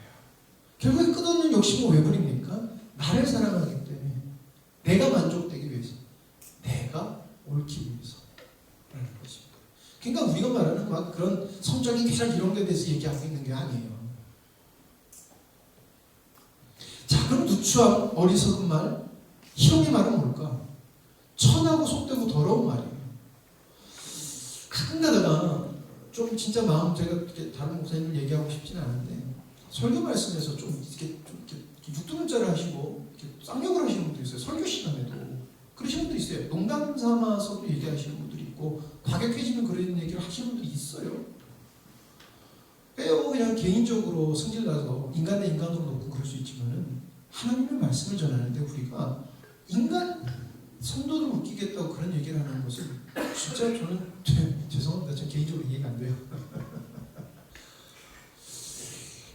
[SPEAKER 1] 결국에 끝없는 욕심은 왜 부립니까? 나를 사랑하기 때문에, 내가 만족되기 위해서, 내가 옳기 위해서라는 것입니다. 그러니까 우리가 말하는 막 그런 성적인 쾌락 이런 것에 대해서 얘기하고 있는 게 아니에요. 자, 그럼 누추함, 어리석은 말, 희롱의 말은 뭘까? 천하고 속되고 더러운 말이에요. 가끔가다가 좀 진짜 마음 제가 이렇게 다른 목사님을 얘기하고 싶지는 않은데 설교 말씀에서 좀 이렇게 육두문자를 하시고 이렇게 쌍욕을 하시는 분도 있어요. 설교 시간에도 그러시는 분도 있어요. 농담 삼아서도 얘기하시는 분들이 있고 과격해지는 그런 얘기를 하시는 분들이 있어요. 빼요 그냥 개인적으로 성질나서 인간 대 인간으로 놓고 그럴 수 있지만은 하나님의 말씀을 전하는데 우리가 인간 성도를 웃기겠다고 그런 얘기를 하는 것은 진짜 저는 죄송합니다. 저 개인적으로 이해가 안 돼요.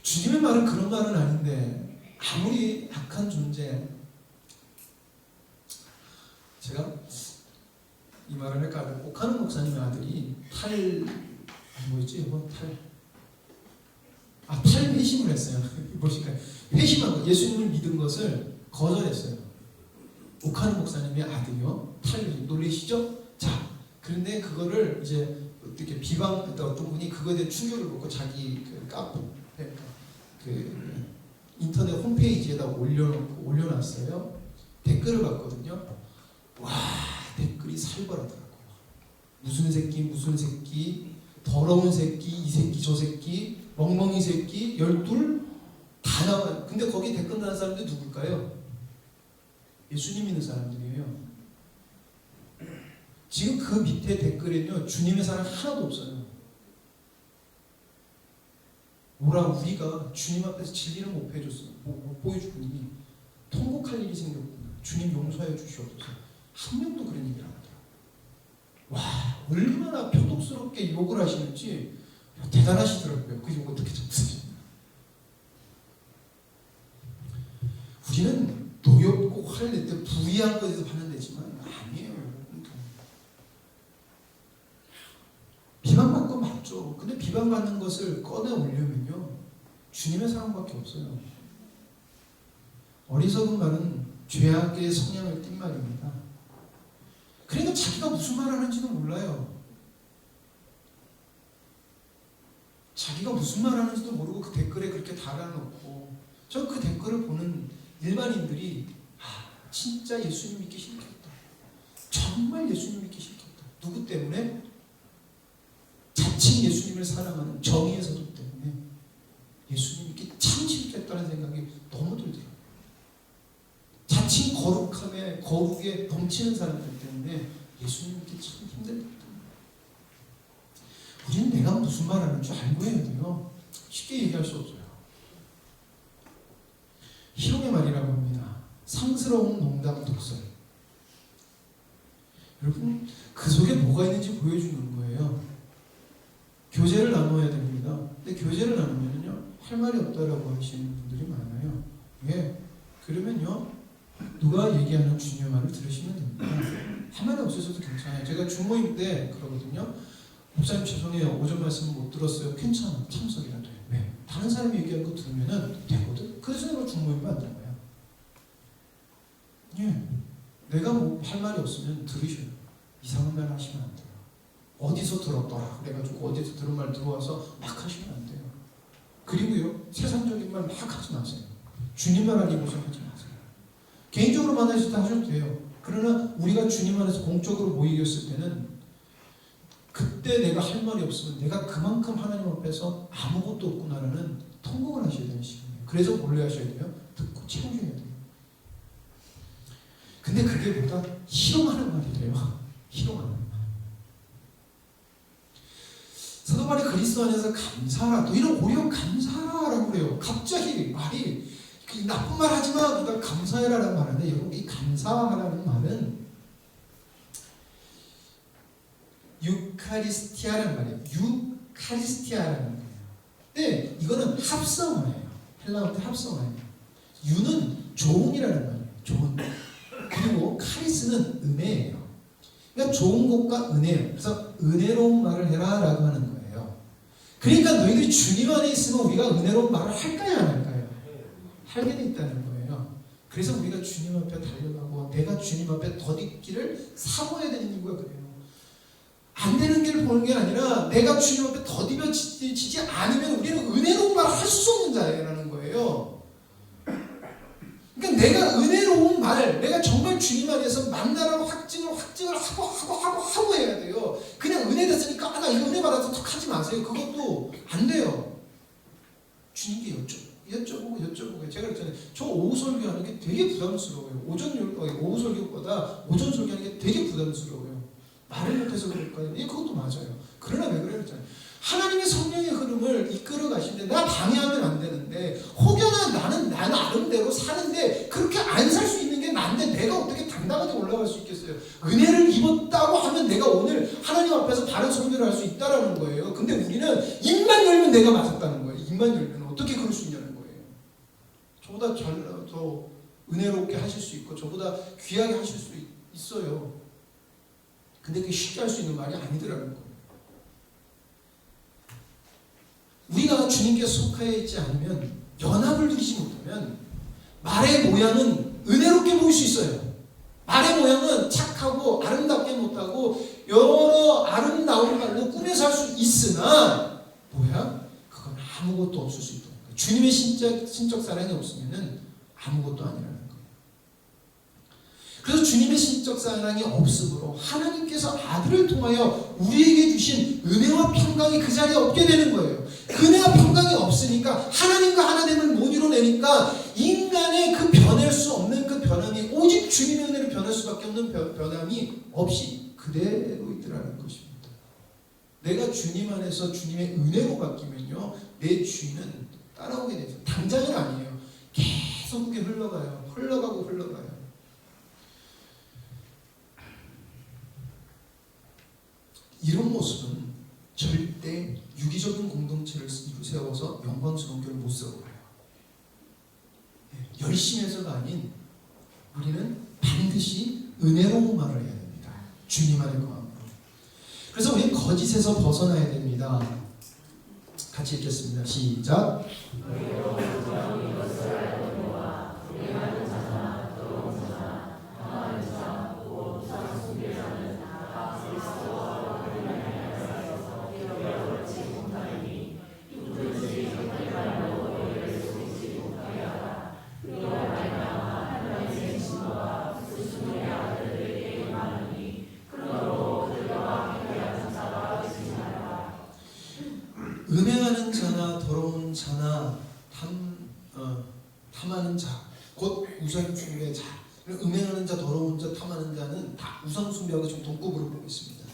[SPEAKER 1] 주님의 말은 그런 말은 아닌데 아무리 악한 존재 제가 이 말을 할까 하다가 옥하는 목사님의 아들이 탈회심을 했어요. 보시니까 회심한 거, 예수님을 믿은 것을 거절했어요. 옥하는 목사님의 아들이요. 탈회심 놀리시죠? 자, 그런데 그거를 이제 어떻게 비방했다 어떤 분이 그거에 대해 충격을 먹고 자기 그 카페 그 인터넷 홈페이지에다 올려놨어요. 댓글을 봤거든요. 와, 댓글이 살벌하더라고요. 무슨 새끼, 더러운 새끼, 이 새끼, 저 새끼, 멍멍이 새끼, 12 다 나와요. 근데 거기 댓글 다는 사람들이 누굴까요? 예수님 믿는 사람들이에요. 지금 그 밑에 댓글에는요, 주님의 사랑 하나도 없어요. 우리가 주님 앞에서 진리를 못 보여주니 통곡할 일이 생겼구나. 주님 용서해 주시옵소서. 한 명도 그런 얘기를 안 하더라고요. 와, 얼마나 표독스럽게 욕을 하시는지 대단하시더라고요. 그 욕 어떻게 잡으시나. 우리는 노엽고 화를 낼 때 부위한 것에서 반응되지만 아니에요. 비방받는 건 맞죠. 근데 비방받는 것을 꺼내 올려면요, 주님의 사랑밖에 없어요. 어리석은 말은 죄악의 성향을 띈 말입니다. 그러니까 자기가 무슨 말 하는지도 몰라요. 자기가 무슨 말 하는지도 모르고 그 댓글에 그렇게 달아놓고, 저 그 댓글을 보는 일반인들이 진짜 예수님 믿기 싫겠다. 정말 예수님 믿기 싫겠다. 누구 때문에? 자칭 예수님을 사랑하는 정의의 서도 때문에 예수님 믿기 참 싫겠다는 생각이 너무 들더라고요. 자칭 거룩에 넘치는 사람들 때문에 예수님 믿기 참 힘들다. 우리는 내가 무슨 말 하는 줄 알고 해야 돼요. 쉽게 얘기할 수 없어요. 희롱의 말이라고 합니다. 상스러운 농담 독설. 여러분, 그 속에 뭐가 있는지 보여주는 거예요. 교제를 나눠야 됩니다. 근데 교제를 나누면요, 할 말이 없다라고 하시는 분들이 많아요. 왜? 그러면요, 누가 얘기하는 주님의 말을 들으시면 됩니다. 할 말이 없으셔도 괜찮아요. 제가 중모임 때 그러거든요. 목사님 죄송해요. 오전 말씀 못 들었어요. 괜찮아. 참석이라도 해. 왜? 다른 사람이 얘기한 거 들으면 되거든. 그래서 내가 중모임을 만든 거야. 예. 내가 뭐 할 말이 없으면 들으셔요. 이상한 말 하시면 안 돼요. 어디서 들었더라 그래가지고 어디서 들은 말 들어와서 막 하시면 안 돼요. 그리고요, 세상적인 말 막 하지 마세요. 주님 말 아니고서 하지 마세요. 개인적으로 만나실 때 하셔도 돼요. 그러나 우리가 주님 안에서 공적으로 모이겠을 때는 그때 내가 할 말이 없으면 내가 그만큼 하나님 앞에서 아무것도 없구나라는 통곡을 하셔야 되는 시간이에요. 그래서 몰래 하셔야 돼요. 듣고 채우셔야 돼요. 근데 그게 보다 희롱하는 말이래요. 희롱하는 말. 사도 바울이 그리스도 안에서 감사하라, 또 이런 오히려 감사하라고 그래요. 갑자기 말이 나쁜 말 하지 마, 그러다 감사해라라는 말인데, 여러분 이 감사하라는 말은 유카리스티아라는 말이에요. 유카리스티아라는 거예요. 근데 이거는 합성어예요. 헬라어인데 합성어예요. 유는 좋은이라는 말이에요. 좋은. 그리고 카리스는 은혜예요. 그러니까 좋은 것과 은혜예요. 그래서 은혜로운 말을 해라라고 하는 거예요. 그러니까 너희들이 주님 안에 있으면 우리가 은혜로운 말을 할까요, 안 할까요? 하게 돼 있다는 거예요. 그래서 우리가 주님 앞에 달려가고 내가 주님 앞에 덧입기를 사모해야 되는 이유가 그래요. 안 되는 길을 보는 게 아니라 내가 주님 앞에 더디벼지지 않으면 우리는 은혜로운 말을 할 수 없는 자라는 거예요. 그러니까 내가 은혜로운 말, 내가 정말 주님 안에서 만나라고 확증을 하고 해야 돼요. 그냥 은혜 됐으니까 나 이거 은혜 받아서 턱 하지 마세요. 그것도 안 돼요. 주님께 여쭤보고 거예요. 제가 그랬잖아요. 저 오후 설교하는 게 되게 부담스러워요. 오후 설교보다 오전 설교하는 게 되게 부담스러워요. 말을 못해서 그럴까요? 예, 그것도 맞아요. 그러나 왜 그래요? 하나님의 성령의 흐름을 이끌어 가시는데 내가 방해하면 안 되는데, 혹여나 나는 나름대로 사는데 그렇게 안 살 수 있는 게 난데 내가 어떻게 당당하게 올라갈 수 있겠어요? 은혜를 입었다고 하면 내가 오늘 하나님 앞에서 바른 설교를 할 수 있다라는 거예요. 근데 우리는 입만 열면 내가 맞았다는 거예요. 입만 열면 어떻게 그럴 수 있냐는 거예요. 저보다 더 은혜롭게 하실 수 있고 저보다 귀하게 하실 수 있어요. 근데 그게 쉽게 할 수 있는 말이 아니더라는 거예요. 우리가 주님께 속하여 있지 않으면, 연합을 누리지 못하면 말의 모양은 은혜롭게 보일 수 있어요. 말의 모양은 착하고 아름답게 못하고 여러 아름다운 말로 꾸며서 할 수 있으나 그건 아무것도 없을 수 있다. 주님의 신적 사랑이 없으면 아무것도 아니라는 거예요. 그래서 주님의 신적 사랑이 없으므로 하나님께서 아들을 통하여 우리에게 주신 은혜와 평강이 그 자리에 없게 되는 거예요. 은혜와 평강이 없으니까, 하나님과 하나님을 못 이뤄내니까 인간의 그 변할 수 없는 그 변함이, 오직 주님의 은혜로 변할 수밖에 없는 변함이 없이 그대로 있더라는 것입니다. 내가 주님 안에서 주님의 은혜로 바뀌면요, 내 주인은 따라오게 되죠. 당장은 아니에요. 계속 그게 흘러가고 이런 모습은 절대 유기적인 공동체를 세워서 영광스러운 교회를 못 세워가요. 열심히 해서가 아닌, 우리는 반드시 은혜로운 말을 해야 됩니다. 주님 안에 거함으로. 그래서 우리는 거짓에서 벗어나야 됩니다. 같이 읽겠습니다. 시작. 음행하는 자나 더러운 자나 탐하는 자, 곧 우상숭배 자. 음행하는 자, 더러운 자, 탐하는 자는 다 우상숭배하고 좀 동급으로 보고 있습니다.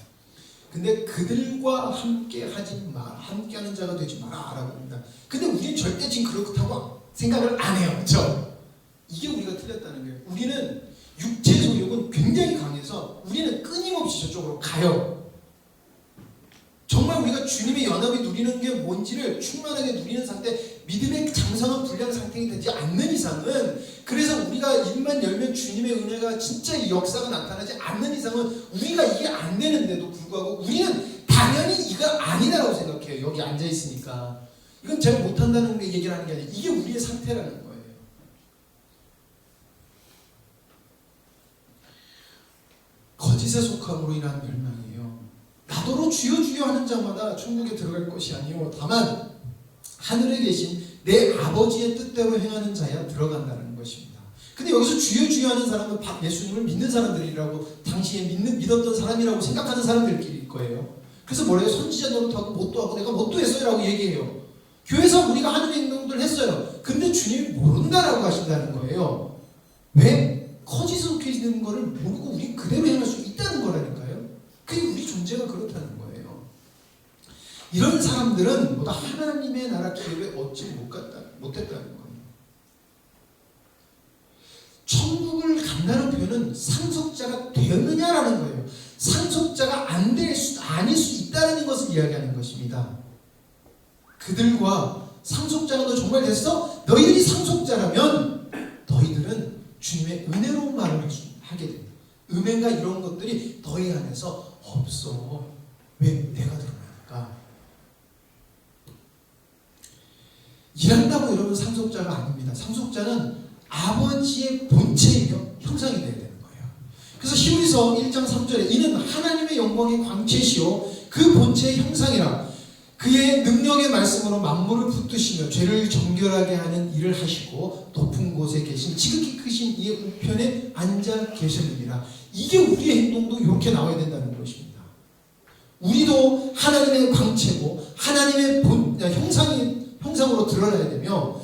[SPEAKER 1] 근데 그들과 함께하는 자가 되지 마라라고 합니다. 근데 우리는 절대 지금 그렇다고 생각을 안 해요. 그렇죠? 이게 우리가 틀렸다는 거예요. 우리는 육체 소욕은 굉장히 강해서 우리는 끊임없이 저쪽으로 가요. 정말 우리가 주님의 연합이 누리는 게 뭔지를 충만하게 누리는 상태, 믿음의 장성한 불량 상태가 되지 않는 이상은, 그래서 우리가 입만 열면 주님의 은혜가 진짜 이 역사가 나타나지 않는 이상은 우리가 이게 안 되는데도 불구하고 우리는 당연히 이거 아니다라고 생각해요. 여기 앉아 있으니까. 이건 제가 못한다는 게 얘기를 하는 게 아니라 이게 우리의 상태라는 거예요. 거짓에 속함으로 인한 멸망이에요. 나더러 주여 주여 하는 자마다 천국에 들어갈 것이 아니요 다만 하늘에 계신 내 아버지의 뜻대로 행하는 자야 들어간다는 것입니다. 근데 여기서 주여 주여 하는 사람은 예수님을 믿는 사람들이라고, 당시에 믿었던 사람이라고 생각하는 사람들끼리일 거예요. 그래서 뭐래요? 선지자 노릇하고 못도 하고 내가 못도 했어요 라고 얘기해요. 교회에서 우리가 하는 행동들 했어요. 근데 주님이 모른다라고 하신다는 거예요. 왜? 거짓에 속해 있는 거를 모르고 우리 그대로 행할 수 있다는 거라니까요. 그게 우리 존재가 그렇다는 거예요. 이런 사람들은 모두 하나님의 나라 기업에 얻지 못했다는 거예요. 천국을 간다는 표현은 상속자가 되었느냐라는 거예요. 상속자가 아닐 수 있다는 것을 이야기하는 것입니다. 그들과 상속자가 너 정말 됐어? 너희들이 상속자라면 너희들은 주님의 은혜로운 말을 하게 됩니다. 음행과 이런 것들이 너희 안에서 없어. 왜? 내가 드러나니까. 일한다고 여러분 상속자가 아닙니다. 상속자는 아버지의 본체이며 형상이 되어야 되는 거예요. 그래서 히브리서 1장 3절에 이는 하나님의 영광의 광채시요 그 본체의 형상이라 그의 능력의 말씀으로 만물을 붙드시며 죄를 정결하게 하는 일을 하시고 높은 곳에 계신 지극히 크신 이의 우편에 앉아 계셨느니라. 이게 우리의 행동도 이렇게 나와야 된다는 것입니다. 우리도 하나님의 광채고 하나님의 형상으로 드러나야 되며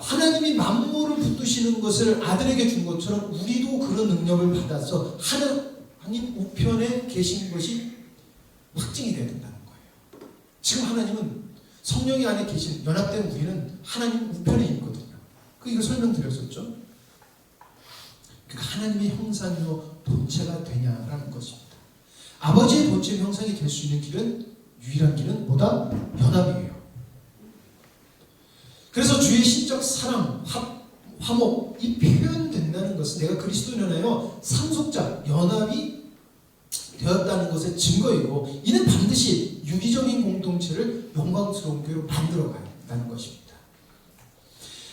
[SPEAKER 1] 하나님이 만물을 붙드시는 것을 아들에게 준 것처럼 우리도 그런 능력을 받아서 하나님 우편에 계신 것이 확증이 되어야 된다는 거예요. 지금 하나님은 성령이 안에 계신 연합된 우리는 하나님 우편에 있거든요. 이거 설명드렸었죠. 그러니까 하나님의 형상이요 본체가 되냐라는 것입니다. 아버지의 본체 형상이 될 수 있는 길은 유일한 길은 뭐다? 연합이에요. 그래서 주의 신적 사랑, 화목이 표현된다는 것은 내가 그리스도인이라요 상속자, 연합이 되었다는 것의 증거이고 이는 반드시 유기적인 공동체를 영광스러운 교회로 만들어가는 것입니다.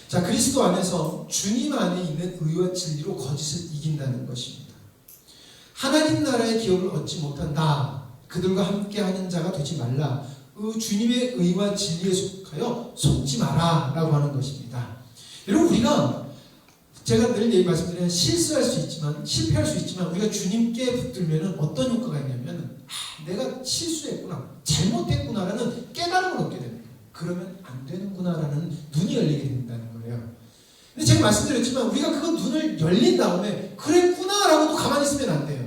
[SPEAKER 1] 자, 그리스도 안에서 주님 안에 있는 의와 진리로 거짓을 이긴다는 것입니다. 하나님 나라의 기업을 얻지 못한 나, 그들과 함께하는 자가 되지 말라. 주님의 의와 진리에 속하여 속지 마라 라고 하는 것입니다. 여러분, 우리가 제가 늘 말씀드리는 실수할 수 있지만 실패할 수 있지만 우리가 주님께 붙들면 어떤 효과가 있냐면 내가 실수했구나, 잘못했구나라는 깨달음을 얻게 됩니다. 그러면 안 되는구나라는 눈이 열리게 된다는 거예요. 근데 제가 말씀드렸지만 우리가 그 눈을 열린 다음에 그랬구나라고도 가만히 있으면 안 돼요.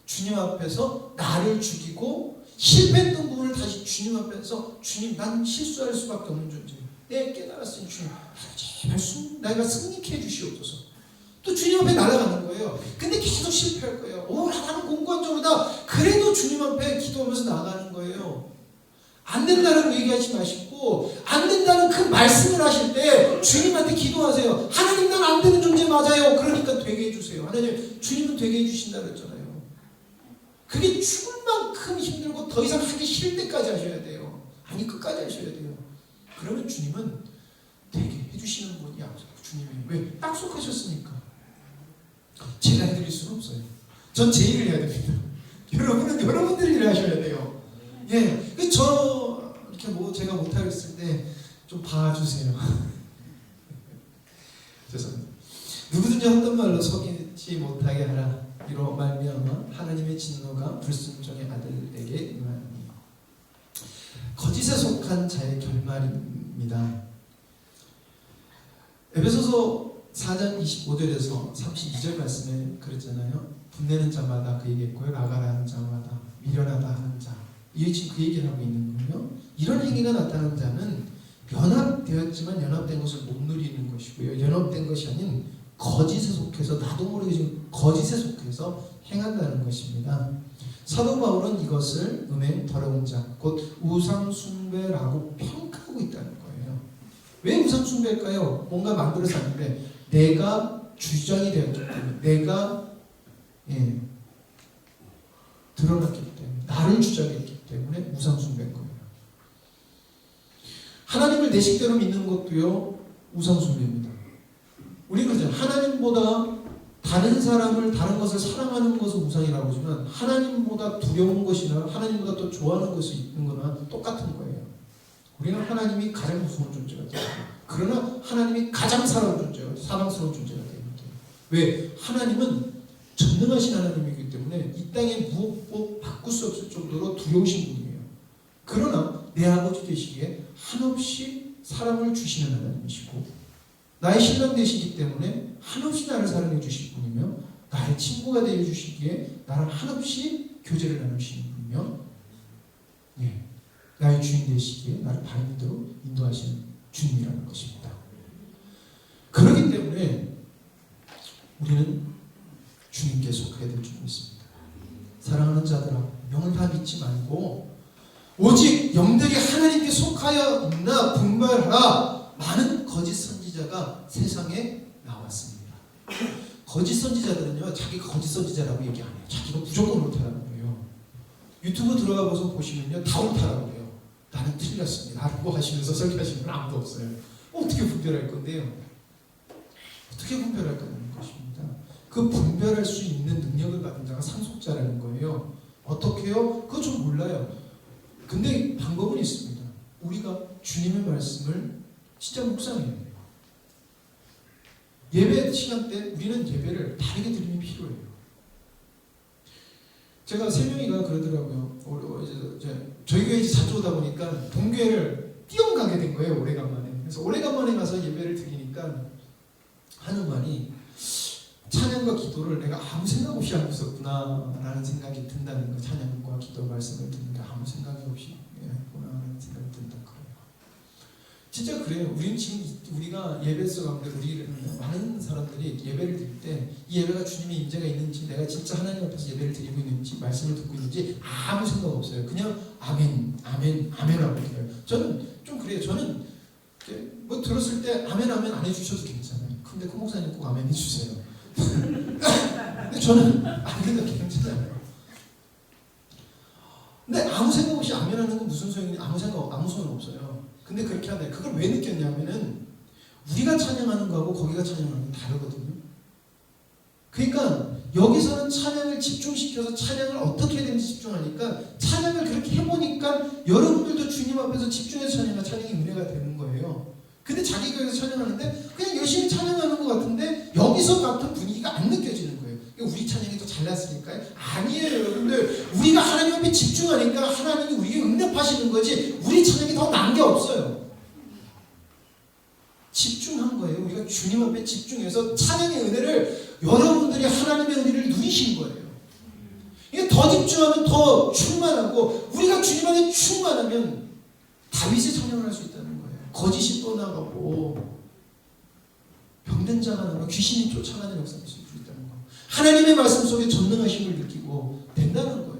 [SPEAKER 1] 주님 앞에서 나를 죽이고 실패했던 부분을 다시 주님 앞에서 주님, 난 실수할 수밖에 없는 존재예요. 내 깨달았으니 주님, 제발 내가 승리케 해주시옵소서. 또 주님 앞에 날아가는 거예요. 근데 계속 실패할 거예요. 나는 공부한 적이다. 그래도 주님 앞에 기도하면서 나가는 거예요. 안 된다라고 얘기하지 마시고 안 된다는 그 말씀을 하실 때 주님한테 기도하세요. 하나님, 난 안 되는 존재 맞아요. 그러니까 되게 해주세요. 하나님, 주님은 되게 해주신다 그랬잖아요. 그게 죽을 만큼 힘들고 더 이상 하기 싫을 때까지 하셔야 돼요. 아니, 끝까지 하셔야 돼요. 그러면 주님은 되게 해주시는 분이 주님이 왜? 약속하셨으니까. 제가 해드릴 수는 없어요. 전 제 일을 해야 됩니다. 여러분은 여러분들 일을 하셔야 돼요. 예, 저 이렇게 제가 못하겠을 때 좀 봐주세요. 죄송합니다. 누구든지 헛된 말로 속이지 못하게 하라. 이로 말미암아 하나님의 진노가 불순종의 아들에게 임하니. 거짓에 속한 자의 결말입니다. 에베소서 4장 25절에서 32절 말씀에 그랬잖아요. 분내는 자마다 그 얘기했고요. 라가라는 자마다 미련하다 하는 자. 이게 지금 그 얘기를 하고 있는 거예요. 이런 행위가 나타난 자는 연합되었지만 연합된 것을 못 누리는 것이고요. 연합된 것이 아닌 거짓에 속해서 나도 모르게 지금 거짓에 속해서 행한다는 것입니다. 사도 바울은 이것을 음행, 더러운 자, 곧 우상숭배라고 평가하고 있다는 거예요. 왜 우상숭배일까요? 뭔가 만들어서 하는데 내가 주장이 되었기 때문에, 내가 드러났기 때문에, 나를 주장했기 때문에 우상숭배인 거예요. 하나님을 내 식대로 믿는 것도요 우상숭배입니다. 우리 그러죠. 하나님보다 다른 사람을, 다른 것을 사랑하는 것을 우상이라고 하지만 하나님보다 두려운 것이나 하나님보다 더 좋아하는 것이 있는 거나 똑같은 거예요. 우리는 하나님이 가장 무서운 존재가 돼요. 그러나 하나님이 가장 사랑스러운 존재가 됩니다. 왜? 하나님은 전능하신 하나님이기 때문에 이 땅에 무엇도 바꿀 수 없을 정도로 두려우신 분이에요. 그러나 내 아버지 되시기에 한없이 사랑을 주시는 하나님이시고 나의 신랑 되시기 때문에 한없이 나를 사랑해 주실 분이며 나의 친구가 되어 주시기에 나랑 한없이 교제를 나누시는 분이며 나의 주인 되시기에 나를 바른 대로 인도하시는 주님이라는 것입니다. 그렇기 때문에 우리는 주님께 속해야 될 줄 믿습니다. 사랑하는 자들아, 명을 다 믿지 말고 오직 영들이 하나님께 속하여 있나 분별하라. 많은 거짓 선지자가 세상에 나왔습니다. 거짓 선지자들은요, 자기가 거짓 선지자라고 얘기 안 해요. 자기가 무조건 옳다라고 해요. 유튜브 들어가서 보시면요, 다 옳다라고 해요. 나는 틀렸습니다 라고 하시면서 설교하시는 분 아무도 없어요. 어떻게 분별할 건데요? 어떻게 분별할 거냐는 것입니다. 그 분별할 수 있는 능력을 받은 자가 상속자라는 거예요. 어떻게 해요? 그거 좀 몰라요. 근데 방법은 있습니다. 우리가 주님의 말씀을 진짜 묵상해야 돼요. 예배 시간 때 우리는 예배를 다르게 드리면 필요해요. 제가 세명이가 그러더라고요. 저희 교회 자주 오다 보니까 동교회를 띄엄 가게 된 거예요. 오래간만에. 그래서 오래간만에 가서 예배를 드리니까 하는 말이 찬양과 기도를 내가 아무 생각 없이 하고 있었구나라는 생각이 든다는 거. 찬양과 기도 말씀을 듣는데 아무 생각 없이 했구나라는 생각이 든다는 거예요. 진짜 그래요. 우리는 지금 우리가 예배소 가운데 우리는 많은 사람들이 예배를 드릴 때 이 예배가 주님의 임재가 있는지 내가 진짜 하나님 앞에서 예배를 드리고 있는지 말씀을 듣고 있는지 아무 생각 없어요. 그냥 아멘 아멘 아멘 하고 드려요. 저는 좀 그래요. 저는 뭐 들었을 때 아멘 아멘 안 해주셔도 괜찮아요. 근데 그 목사님 꼭 아멘 해주세요. 근데 저는 안 해도 괜찮아요. 근데 아무 생각 없이 아멘 하는 건 무슨 소용이냐? 아무 소용 없어요. 근데 그렇게 하다 그걸 왜 느꼈냐면은 우리가 찬양하는 거하고 거기가 찬양하는 건 다르거든요. 그러니까 여기서는 찬양을 집중시켜서 찬양을 어떻게 해야 되는지 집중하니까 찬양을 그렇게 해보니까 여러분들도 주님 앞에서 집중해서 찬양이 은혜가 되는 거예요. 근데 자기가 여기서 찬양하는데 그냥 열심히 찬양하는 것 같은데 여기서 같은 분위기가 안 느껴지는 거예요. 우리 찬양이 더 잘났으니까요? 아니에요. 여러분들 우리가 하나님 앞에 집중하니까 하나님이 우리에게 응답하시는 거지 우리 찬양이 더 나은 게 없어요. 집중한 거예요. 우리가 주님 앞에 집중해서 찬양의 은혜를 여러분들이 하나님의 은혜를 누리신 거예요. 이게 더 집중하면 더 충만하고 우리가 주님 안에 충만하면 다윗의 찬양을 할 수 있다는 거예요. 거짓이 떠나가고 병든 자가 나고 귀신이 쫓아가는 역사가 있을 수 있다는 거. 하나님의 말씀 속에 전능하심을 느끼고 된다는 거예요.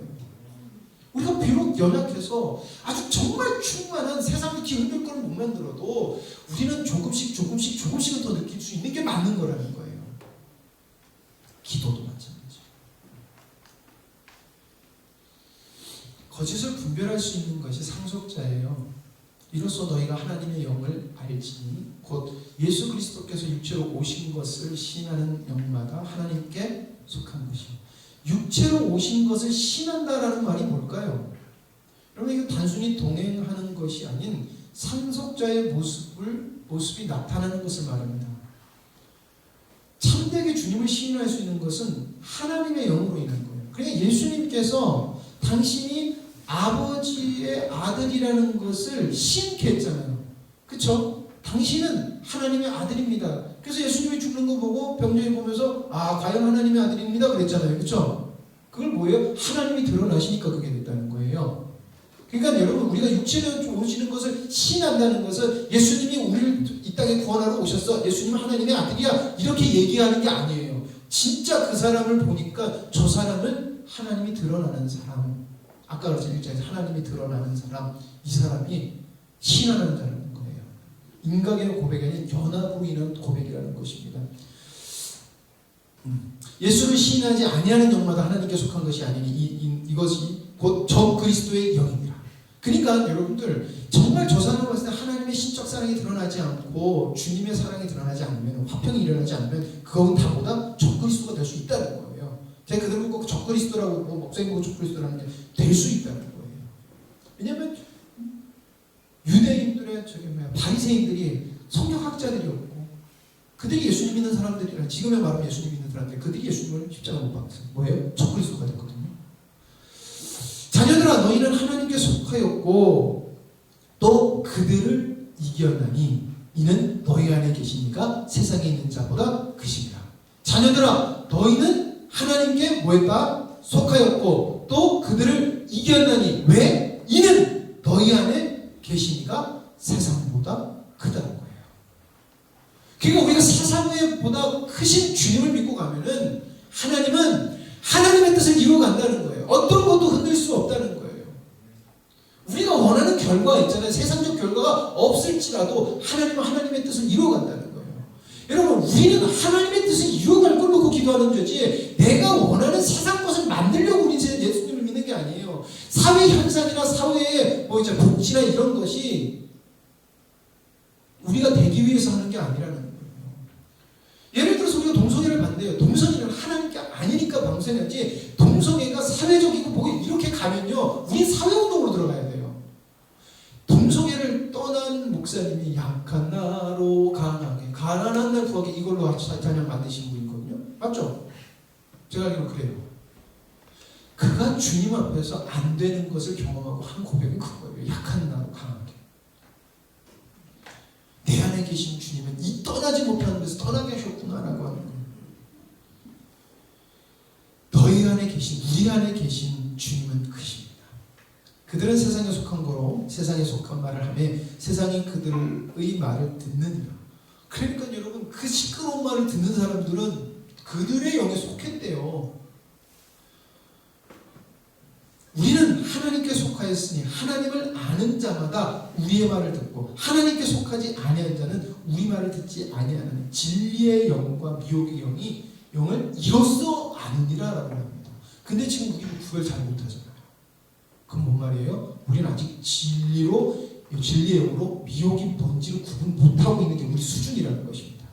[SPEAKER 1] 우리가 비록 연약해서 아주 정말 충만한 세상을 이렇게 흔들 거를 못 만들어도 우리는 조금씩은 더 느낄 수 있는 게 맞는 거라는 거예요. 기도도 마찬가지. 거짓을 분별할 수 있는 것이 상속자예요. 이로써 너희가 하나님의 영을 알지니 곧 예수 그리스도께서 육체로 오신 것을 시인하는 영마다 하나님께 속한 것이요. 육체로 오신 것을 신한다라는 말이 뭘까요? 여러분 이거 단순히 동행하는 것이 아닌 상속자의 모습이 나타나는 것을 말합니다. 참되게 주님을 시인할 수 있는 것은 하나님의 영으로 인한 거예요. 그러니까 예수님께서 당신이 아버지의 아들이라는 것을 시인케 했잖아요. 그렇죠? 당신은 하나님의 아들입니다. 그래서 예수님이 죽는 거 보고 병정이 보면서 과연 하나님의 아들입니다 그랬잖아요. 그렇죠? 그걸 뭐예요? 하나님이 드러나시니까 그게 됐다는 거예요. 그러니까 여러분 우리가 육체로 오시는 것을 시인한다는 것은 예수님이 우리를 이 땅에 구원하러 오셨어. 예수님은 하나님의 아들이야. 이렇게 얘기하는 게 아니에요. 진짜 그 사람을 보니까 저 사람은 하나님이 드러나는 사람. 아까 그랬잖아요. 1장에서 하나님이 드러나는 사람. 이 사람이 시인하는 자라는 거예요. 인간의 고백이 아닌 연합으로 인한 고백이라는 것입니다. 예수를 시인하지 아니하는 영마다 하나님께 속한 것이 아니니 이것이 곧 저 그리스도의 영입니다. 그러니까 여러분들 정말 저 사람을 봤을 때 하나님의 신적 사랑이 드러나지 않고 주님의 사랑이 드러나지 않으면 화평이 일어나지 않으면 그건 다 뭐다? 저 그리스도가 될 수 있다는 거예요. 제가 그들을 꼭 저 그리스도라고 목사님 보고 저 그리스도라는 게 될 수 있다는 거예요. 왜냐하면 유대인들의 바리새인들이 성경학자들이었고 그들이 예수님 믿는 사람들이라 지금의 말하면 예수님 믿는 사람들 그들이 예수님을 십자가 못 박았어요. 뭐예요? 저 그리스도가 됐거든요. 자녀들아 너희는 하나님께 속하였고 또 그들을 이겼나니 이는 너희 안에 계시니까 세상에 있는 자보다 크십니다. 자녀들아 너희는 하나님께 뭐했다? 속하였고 또 그들을 이겼나니 왜? 이는 너희 안에 계시니까 세상보다 크다는 거예요. 그러니까 우리가 세상보다 크신 주님을 믿고 가면은 하나님은 하나님의 뜻을 이루어간다는 거예요. 어떤 것도 흔들 수 없다는 거예요. 우리가 원하는 결과가 있잖아요. 세상적 결과가 없을지라도 하나님은 하나님의 뜻을 이루어간다는 거예요. 여러분 우리는 하나님의 뜻을 이루어갈 걸 놓고 기도하는 거지 내가 원하는 세상 것을 만들려고 우리 예수님을 믿는 게 아니에요. 사회 현상이나 사회의 복지나 이런 것이 우리가 되기 위해서 하는 게 아니라는 거예요. 예를 들어서 우리가 동성애를 반대해요. 동성애는 하나님께 아니니까 방생하지 동성애가 사회적이고 뭐게 이렇게 가면요 우리 사회운동으로 들어가야 돼요. 동성애를 떠난 목사님이 약한 나로 강하게 가난한 날 구하게 이걸로 찬양 만드신 분이거든요. 맞죠? 제가 알기로 그래요. 그가 주님 앞에서 안 되는 것을 경험하고 한 고백이 그거예요. 약한 나로 강하게 내 계신 우리 안에 계신 주님은 크십니다. 그들은 세상에 속한 거로 세상에 속한 말을 하며 세상이 그들의 말을 듣느니라. 그러니까 여러분, 그 시끄러운 말을 듣는 사람들은 그들의 영에 속했대요. 우리는 하나님께 속하였으니 하나님을 아는 자마다 우리의 말을 듣고 하나님께 속하지 아니한 자는 우리 말을 듣지 아니하는 진리의 영과 미혹의 영이 영을 이로써 아느니라 라고 합니다. 근데 지금 우리는 구별 잘 못하잖아요. 그럼 뭔 말이에요? 우리는 아직 진리의 영으로 미혹이 뭔지를 구분 못하고 있는 게 우리 수준이라는 것입니다.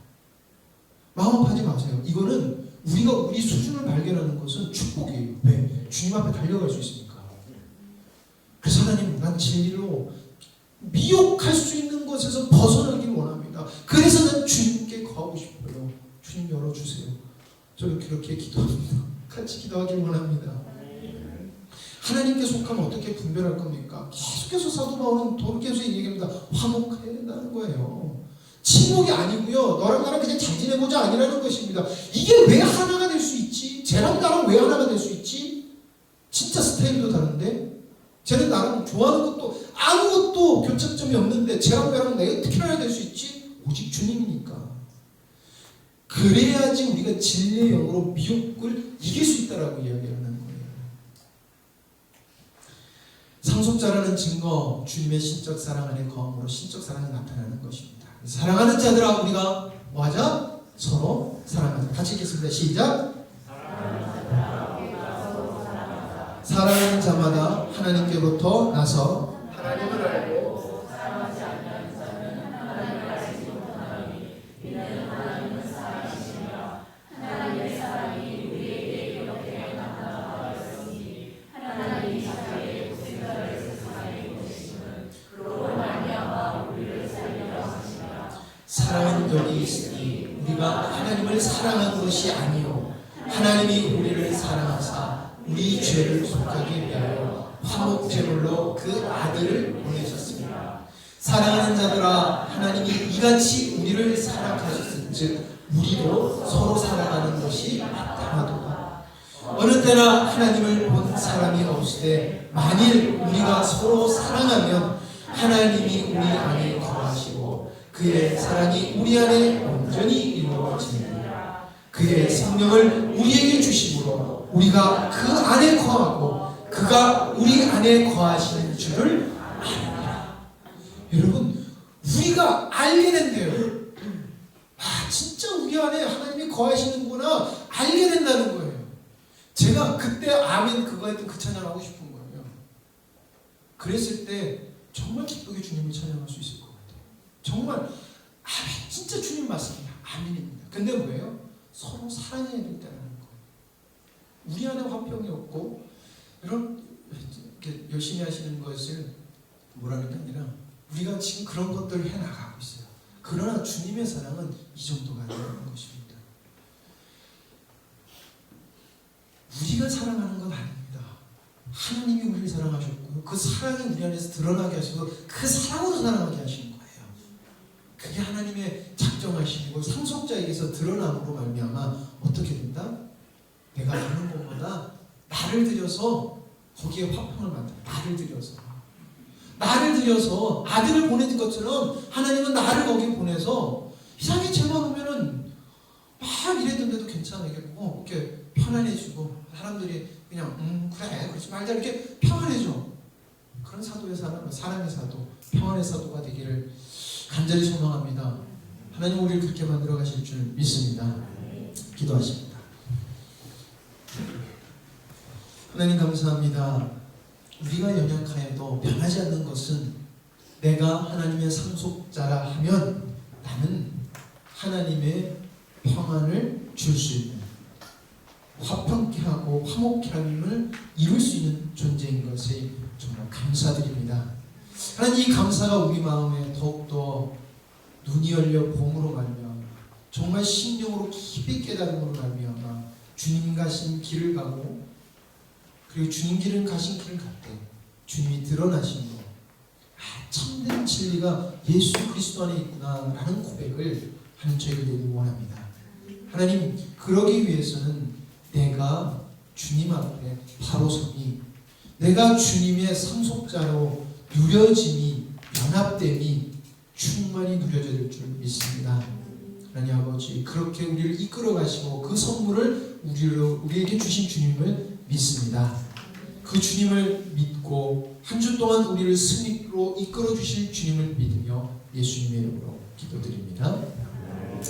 [SPEAKER 1] 마음 아파하지 마세요. 이거는 우리가 우리 수준을 발견하는 것은 축복이에요. 왜? 주님 앞에 달려갈 수 있으니까. 그래서 하나님, 난 진리로 미혹할 수 있는 것에서 벗어나길 원합니다. 그래서 난 주님께 거하고 싶어요. 주님 열어주세요. 저는 그렇게 기도합니다. 같이 기도하길 원합니다. 하나님께 속하면 어떻게 분별할 겁니까? 계속해서 사도 바울은 계속 얘기합니다. 화목해야 된다는 거예요. 침묵이 아니고요. 너랑 나랑 그냥 잘 지내보자 아니라는 것입니다. 이게 왜 하나가 될 수 있지? 쟤랑 나랑 왜 하나가 될 수 있지? 진짜 스타일도 다른데? 쟤는 나랑 좋아하는 것도 아무것도 교착점이 없는데 쟤랑 나랑 내가 어떻게 하나 될 수 있지? 오직 주님이니까. 그래야지 우리가 진리의 영으로 미혹을 이길 수 있다라고 이야기하는 거예요. 상속자라는 증거, 주님의 신적 사랑 안에 거함으로 신적 사랑이 나타나는 것입니다. 사랑하는 자들아, 우리가 뭐하자? 서로 사랑하자. 같이 읽겠습니다. 시작. 사랑하는 자마다 하나님께로부터 나서 하나님을 알고 사랑하지 않는 자는 하나님을 알지 못하나니 이는 하나님은 사랑이시며 하나님의 사랑이 우리에게 이렇게 나타나였으니 하나님이 자기의 독생자를 세상에 보내심은 그로 말미암아 우리를 살리려 하시니라. 사랑은 여기 있으니 우리가 하나님을 사랑한 것이 아니요 하나님이 우리를 사랑하사 우리 죄를 속하기 위하여 화목제물로 그 아들을 보내셨습니다. 사랑하는 자들아, 하나님이 이같이 우리를 사랑하셨은즉 우리도 서로 사랑하는 것이 마땅하도다. 어느 때나 하나님을 본 사람이 없으되 만일 우리가 서로 사랑하면 하나님이 우리 안에 거하시고 그의 사랑이 우리 안에 온전히 이루어지느니라. 그의 성령을 우리에게 주심으로 우리가 그 안에 거하고 그가 우리 안에 거하시는 줄을 아느니라. 여러분, 우리가 알게 된대요. 진짜 우리 안에 하나님이 거하시는구나 알게 된다는 거예요. 제가 그때 아멘 그거 했던 그 찬양 하고 싶은 거예요. 그랬을 때 정말 기쁘게 주님을 찬양할 수 있을 것 같아요. 정말 아멘, 진짜 주님 맞습니다. 아멘입니다. 근데 뭐예요? 서로 사랑해야 된다는 거예요. 우리 안에 화평이 없고 이런 이렇게 열심히 하시는 것을 뭐라는 게 아니라 우리가 지금 그런 것들을 해나가고 있어요. 그러나 주님의 사랑은 이 정도가 아니라는 것입니다. 우리가 사랑하는 건 아닙니다. 하나님이 우리를 사랑하셨고요. 그 사랑이 우리 안에서 드러나게 하시고 그 사랑으로 사랑하게 하시는 거예요. 그게 하나님의 작정하시고 상속자에게서 드러남으로 말미암아 어떻게 된다? 내가 아는 것보다 나를 들여서 거기에 화평을 만들어. 나를 들여서 아들을 보낸 것처럼 하나님은 나를 거기에 보내서 이상하게 죄만 오면은 막 이랬는데도 괜찮아. 이게 이렇게 편안해지고 사람들이 그냥 그래 그러지 말자 이렇게 평안해져. 그런 사도의 사랑의 사도, 평안의 사도가 되기를 간절히 소망합니다. 하나님 우리를 그렇게 만들어 가실 줄 믿습니다. 기도하십니다. 하나님 감사합니다. 우리가 연약하여도 변하지 않는 것은 내가 하나님의 상속자라 하면 나는 하나님의 평안을 줄 수 있는 화평케 하고 화목케 함을 이룰 수 있는 존재인 것에 정말 감사드립니다. 하나님 이 감사가 우리 마음에 더욱더 눈이 열려 봄으로 말미암아 정말 심령으로 깊이 깨달음으로 말미암아 주님 가신 길을 가고 그리고 주님 길은 가신 길을 갔대. 주님이 드러나신 것. 참된 진리가 예수 그리스도 안에 있구나 라는 고백을 하는 저희가 되길 원합니다. 하나님 그러기 위해서는 내가
[SPEAKER 2] 주님 앞에 바로 서니 내가 주님의 상속자로 누려짐이 연합됨이 충만히 누려질 줄 믿습니다. 하나님 아버지 그렇게 우리를 이끌어 가시고 그 선물을 우리에게 주신 주님을 믿습니다. 그 주님을 믿고 한 주 동안 우리를 승리로 이끌어 주실 주님을 믿으며 예수님의 이름으로 기도드립니다.